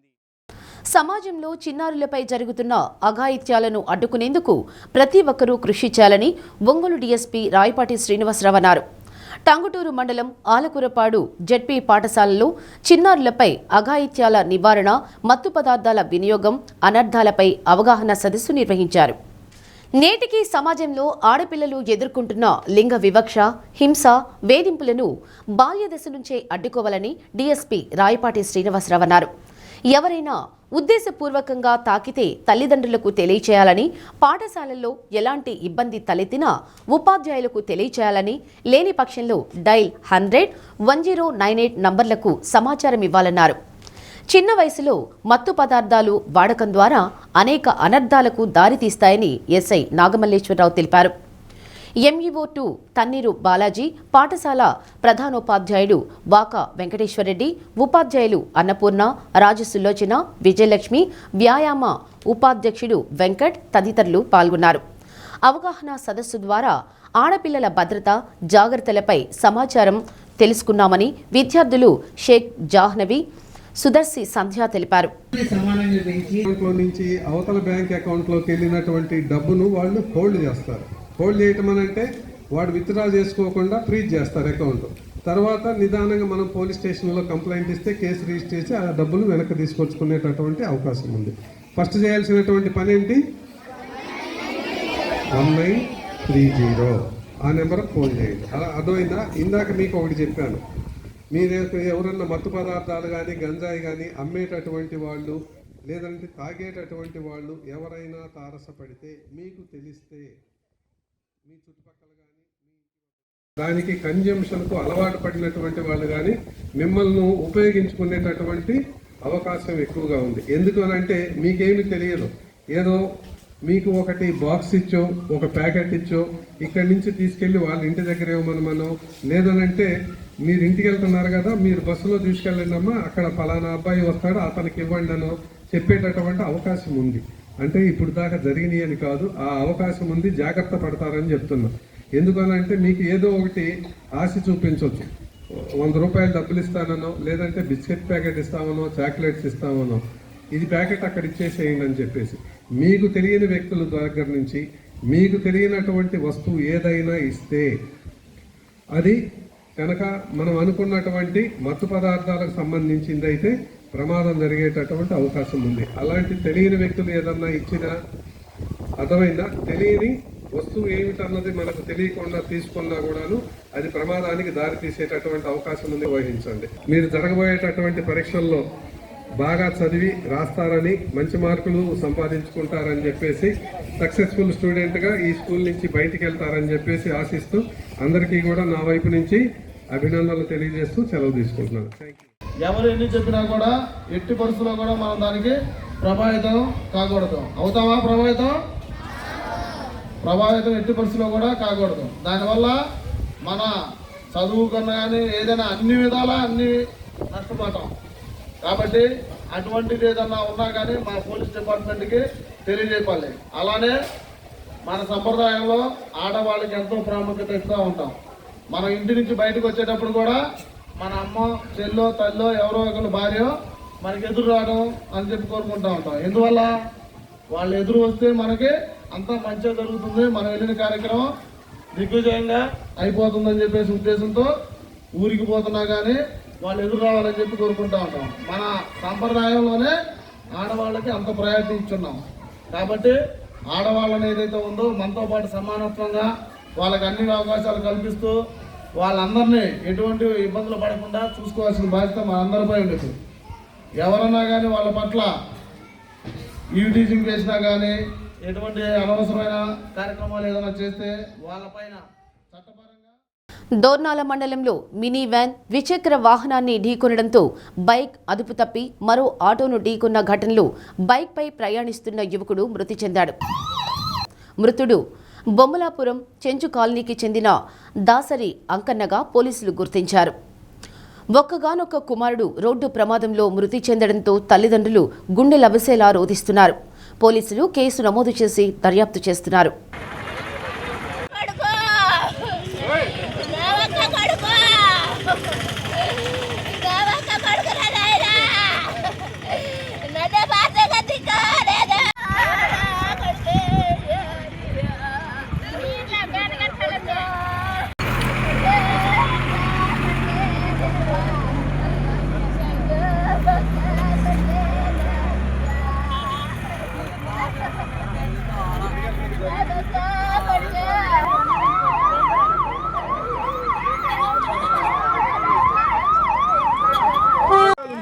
సమాజంలో చిన్నారులపై జరుగుతున్న అఘాయిత్యాలను అడ్డుకునేందుకు ప్రతి ఒక్కరూ కృషి చేయాలని ఒంగోలు డీఎస్పీ రాయపాటి శ్రీనివాసరావు అన్నారు. టంగుటూరు మండలం ఆలకూరపాడు జెడ్పీ పాఠశాలలో చిన్నారులపై అఘాయిత్యాల నివారణ, మత్తు పదార్థాల వినియోగం, అనర్థాలపై అవగాహన సదస్సు నిర్వహించారు. నేటికి సమాజంలో ఆడపిల్లలు ఎదుర్కొంటున్న లింగ వివక్ష, హింస, వేధింపులను బాల్యదశ నుంచే అడ్డుకోవాలని డీఎస్పీ రాయపాటి శ్రీనివాసరావు అన్నారు. ఎవరైనా ఉద్దేశపూర్వకంగా తాకితే తల్లిదండ్రులకు తెలియచేయాలని, పాఠశాలల్లో ఎలాంటి ఇబ్బంది తలెత్తినా ఉపాధ్యాయులకు తెలియచేయాలని, లేని పక్షంలో డైల్ 100-1098 నంబర్లకు సమాచారం ఇవ్వాలన్నారు. చిన్న వయసులో మత్తు పదార్థాలు వాడకం ద్వారా అనేక అనర్థాలకు దారితీస్తాయని ఎస్ఐ నాగమల్లేశ్వరరావు తెలిపారు. ఎంఈఓ2 తన్నీరు బాలాజీ, పాఠశాల ప్రధానోపాధ్యాయుడు వాక వెంకటేశ్వరరెడ్డి, ఉపాధ్యాయులు అన్నపూర్ణ, రాజసులోచన, విజయలక్ష్మి, వ్యాయామ ఉపాధ్యక్షుడు వెంకట్ తదితరులు పాల్గొన్నారు. అవగాహన సదస్సు ద్వారా ఆడపిల్లల భద్రత, జాగ్రత్తలపై సమాచారం తెలుసుకున్నామని విద్యార్థులు షేక్ జాహ్నవి, సుదర్శి సంధ్య తెలిపారు. నుంచి అవతల బ్యాంక్ అకౌంట్లోకి వెళ్ళినటువంటి డబ్బును వాళ్ళు హోల్డ్ చేస్తారు. హోల్డ్ చేయటం అని అంటే వాడు విత్డ్రా చేసుకోకుండా ఫ్రీజ్ చేస్తారు అకౌంట్. తర్వాత నిదానంగా మనం పోలీస్ స్టేషన్లో కంప్లైంట్ ఇస్తే కేసు రిజిస్టర్ చేసి ఆ డబ్బులు వెనక్కి తీసుకొచ్చుకునేటటువంటి అవకాశం ఉంది. ఫస్ట్ చేయాల్సినటువంటి పని ఏంటి? 1930 ఆ నెంబర్కి ఫోన్ చేయండి. అలా అర్థమైందా? ఇందాక మీకు ఒకటి చెప్పాను, మీరు ఎవరన్నా మత్తు పదార్థాలు కానీ గంజాయి కానీ అమ్మేటటువంటి వాళ్ళు లేదంటే తాగేటటువంటి వాళ్ళు ఎవరైనా తారసపడితే మీకు తెలిస్తే మీ చుట్టుపక్కల కానీ దానికి కన్జంప్షన్కు అలవాటు పడినటువంటి వాళ్ళు కానీ మిమ్మల్ని ఉపయోగించుకునేటటువంటి అవకాశం ఎక్కువగా ఉంది. ఎందుకు అంటే మీకేమి తెలియదు, ఏదో మీకు ఒకటి బాక్స్ ఇచ్చో ఒక ప్యాకెట్ ఇచ్చో ఇక్కడి నుంచి తీసుకెళ్ళి వాళ్ళ ఇంటి దగ్గర ఇవ్వమనమనో, లేదనంటే మీరు ఇంటికి వెళ్తున్నారు కదా మీరు బస్సులో తీసుకెళ్ళండి అమ్మా అక్కడ ఫలానా అబ్బాయి వస్తాడు అతనికి ఇవ్వండి అనో చెప్పేటటువంటి అవకాశం ఉంది. అంటే ఇప్పుడు దాకా జరిగినాయి అని కాదు, ఆ అవకాశం ఉంది, జాగ్రత్త పడతారని చెప్తున్నా. ఎందుకనంటే మీకు ఏదో ఒకటి ఆశ చూపించవచ్చు, 100 రూపాయలు డబ్బులు ఇస్తానో లేదంటే బిస్కెట్ ప్యాకెట్ ఇస్తామనో చాక్లెట్స్ ఇస్తామనో, ఇది ప్యాకెట్ అక్కడ ఇచ్చేసేయండి అని చెప్పేసి మీకు తెలియని వ్యక్తుల దగ్గర నుంచి మీకు తెలియనటువంటి వస్తువు ఏదైనా ఇస్తే అది కనుక మనం అనుకున్నటువంటి మత్తు పదార్థాలకు సంబంధించింది అయితే ప్రమాదం జరిగేటటువంటి అవకాశం ఉంది. అలాంటి తెలియని వ్యక్తులు ఏదన్నా ఇచ్చినా అర్థమైందా, తెలియని వస్తువు ఏమిటన్నది మనకు తెలియకుండా తీసుకున్నా కూడాను అది ప్రమాదానికి దారి తీసేటటువంటి అవకాశం ఉంది. వహించండి. మీరు జరగబోయేటటువంటి పరీక్షల్లో బాగా చదివి రాస్తారని, మంచి మార్కులు సంపాదించుకుంటారని చెప్పేసి, సక్సెస్ఫుల్ స్టూడెంట్గా ఈ స్కూల్ నుంచి బయటికి వెళ్తారని చెప్పేసి ఆశిస్తూ అందరికీ కూడా నా వైపు నుంచి అభినందనలు తెలియజేస్తూ సెలవు తీసుకుంటున్నాను. Thank you. ఎవరు ఎన్ని చెప్పినా కూడా ఎట్టి పరిస్థితుల్లో కూడా మనం దానికి ప్రభావితం కాకూడదు. అవుతామా? ప్రభావితం ఎట్టి పరిస్థితుల్లో కూడా కాకూడదు. దానివల్ల మన చదువు కన్నా కానీ ఏదైనా అన్ని విధాలా అన్ని నష్టపోతాం. కాబట్టి అటువంటిది ఏదన్నా ఉన్నా కానీ మన పోలీస్ డిపార్ట్మెంట్కి తెలియజేయాలి. అలానే మన సంప్రదాయంలో ఆడవాళ్ళకి ఎంతో ప్రాముఖ్యత ఇస్తూ ఉంటాం. మనం ఇంటి నుంచి బయటకు వచ్చేటప్పుడు కూడా మన అమ్మ, చెల్లో, తల్లో ఎవరో ఒకరు భార్య మనకి ఎదురు రావడం అని చెప్పి కోరుకుంటూ ఉంటాం. ఎందువల్ల వాళ్ళు ఎదురు వస్తే మనకి అంతా మంచిగా జరుగుతుంది, మనం వెళ్ళిన కార్యక్రమం దిగ్విజయంగా అయిపోతుందని చెప్పేసి ఉద్దేశంతో ఊరికి పోతున్నా కానీ వాళ్ళు ఎదురు రావాలని చెప్పి కోరుకుంటూ ఉంటాం. మన సాంప్రదాయంలోనే ఆడవాళ్ళకి అంత ప్రయారిటీ ఇచ్చున్నాం. కాబట్టి ఆడవాళ్ళని ఏదైతే ఉందో మనతో పాటు సమానత్వంగా వాళ్ళకి అన్ని అవకాశాలు కల్పిస్తూ వాళ్ళందరినీ ఎటువంటి ఇబ్బందులు పడకుండా చూసుకోవాల్సిన బాధ్యత మనందరిపై ఉండేది. ఎవరన్నా కానీ వాళ్ళ పట్ల టీచింగ్ చేసినా కానీ ఎటువంటి అనవసరమైన కార్యక్రమాలు ఏదైనా చేస్తే వాళ్ళపైన దోర్నాల మండలంలో మినీ వ్యాన్ ద్విచక్ర వాహనాన్ని ఢీకొనడంతో బైక్ అదుపు తప్పి మరో ఆటోను ఢీకొన్న ఘటనలో బైక్పై ప్రయాణిస్తున్న యువకుడు మృతి చెందాడు. మృతుడు బొమ్మలాపురం చెంచు కాలనీకి చెందిన దాసరి అంకన్నగా పోలీసులు గుర్తించారు. ఒక్కగానొక్క కుమారుడు రోడ్డు ప్రమాదంలో మృతి చెందడంతో తల్లిదండ్రులు గుండెలవిసేలా రోధిస్తున్నారు. పోలీసులు కేసు నమోదు చేసి దర్యాప్తు చేస్తున్నారు.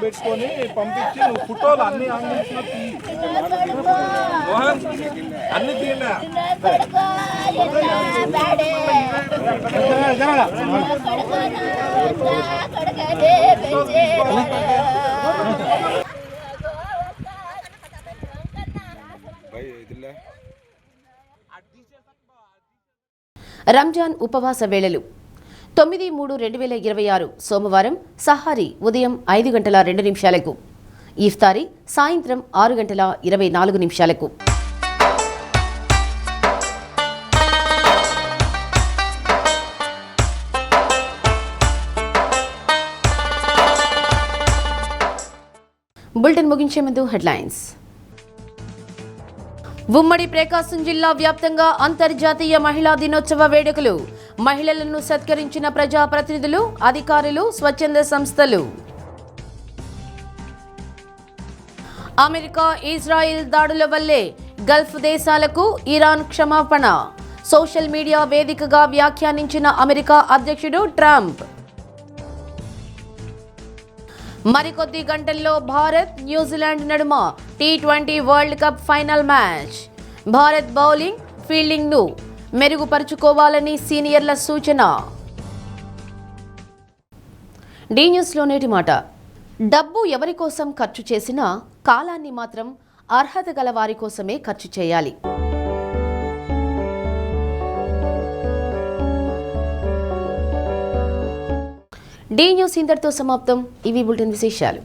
పెట్టుకొని పంపించి నువ్వు ఫోటోలు అన్ని అన్ని తీయండి. రంజాన్ ఉపవాస వేళలు 9/3/2026 సోమవారం సహారీ ఉదయం 5:02 ఇఫ్తారీ సాయంత్రం 6:24. బులెటిన్ ముగించే ముందు హెడ్లైన్స్. ఉమ్మడి ప్రకాశం జిల్లా వ్యాప్తంగా అంతర్జాతీయ మహిళా దినోత్సవ వేడుకలు. మహిళలను సత్కరించిన ప్రజాప్రతినిధులు, అధికారులు, స్వచ్ఛంద సంస్థలు. అమెరికా ఇజ్రాయిల్ దాడుల వల్లే గల్ఫ్ దేశాలకు ఇరాన్ క్షమాపణ. సోషల్ మీడియా వేదికగా వ్యాఖ్యానించిన అమెరికా అధ్యక్షుడు ట్రంప్. మరికొద్ది గంటల్లో భారత్ న్యూజిలాండ్ నడుమ T20 world cup final match. Bharat bowling, ఫీల్డింగ్ను మెరుగుపరుచుకోవాలని సీనియర్ల సూచన. డి న్యూస్లో నేటి మాట. డబ్బు ఎవరి కోసం ఖర్చు చేసినా కాలాన్ని మాత్రం అర్హత గల వారి కోసమే ఖర్చు చేయాలి. డి న్యూస్ ఇంతటితో సమాప్తం. ఇవి బులెటిన్ విశేషాలు.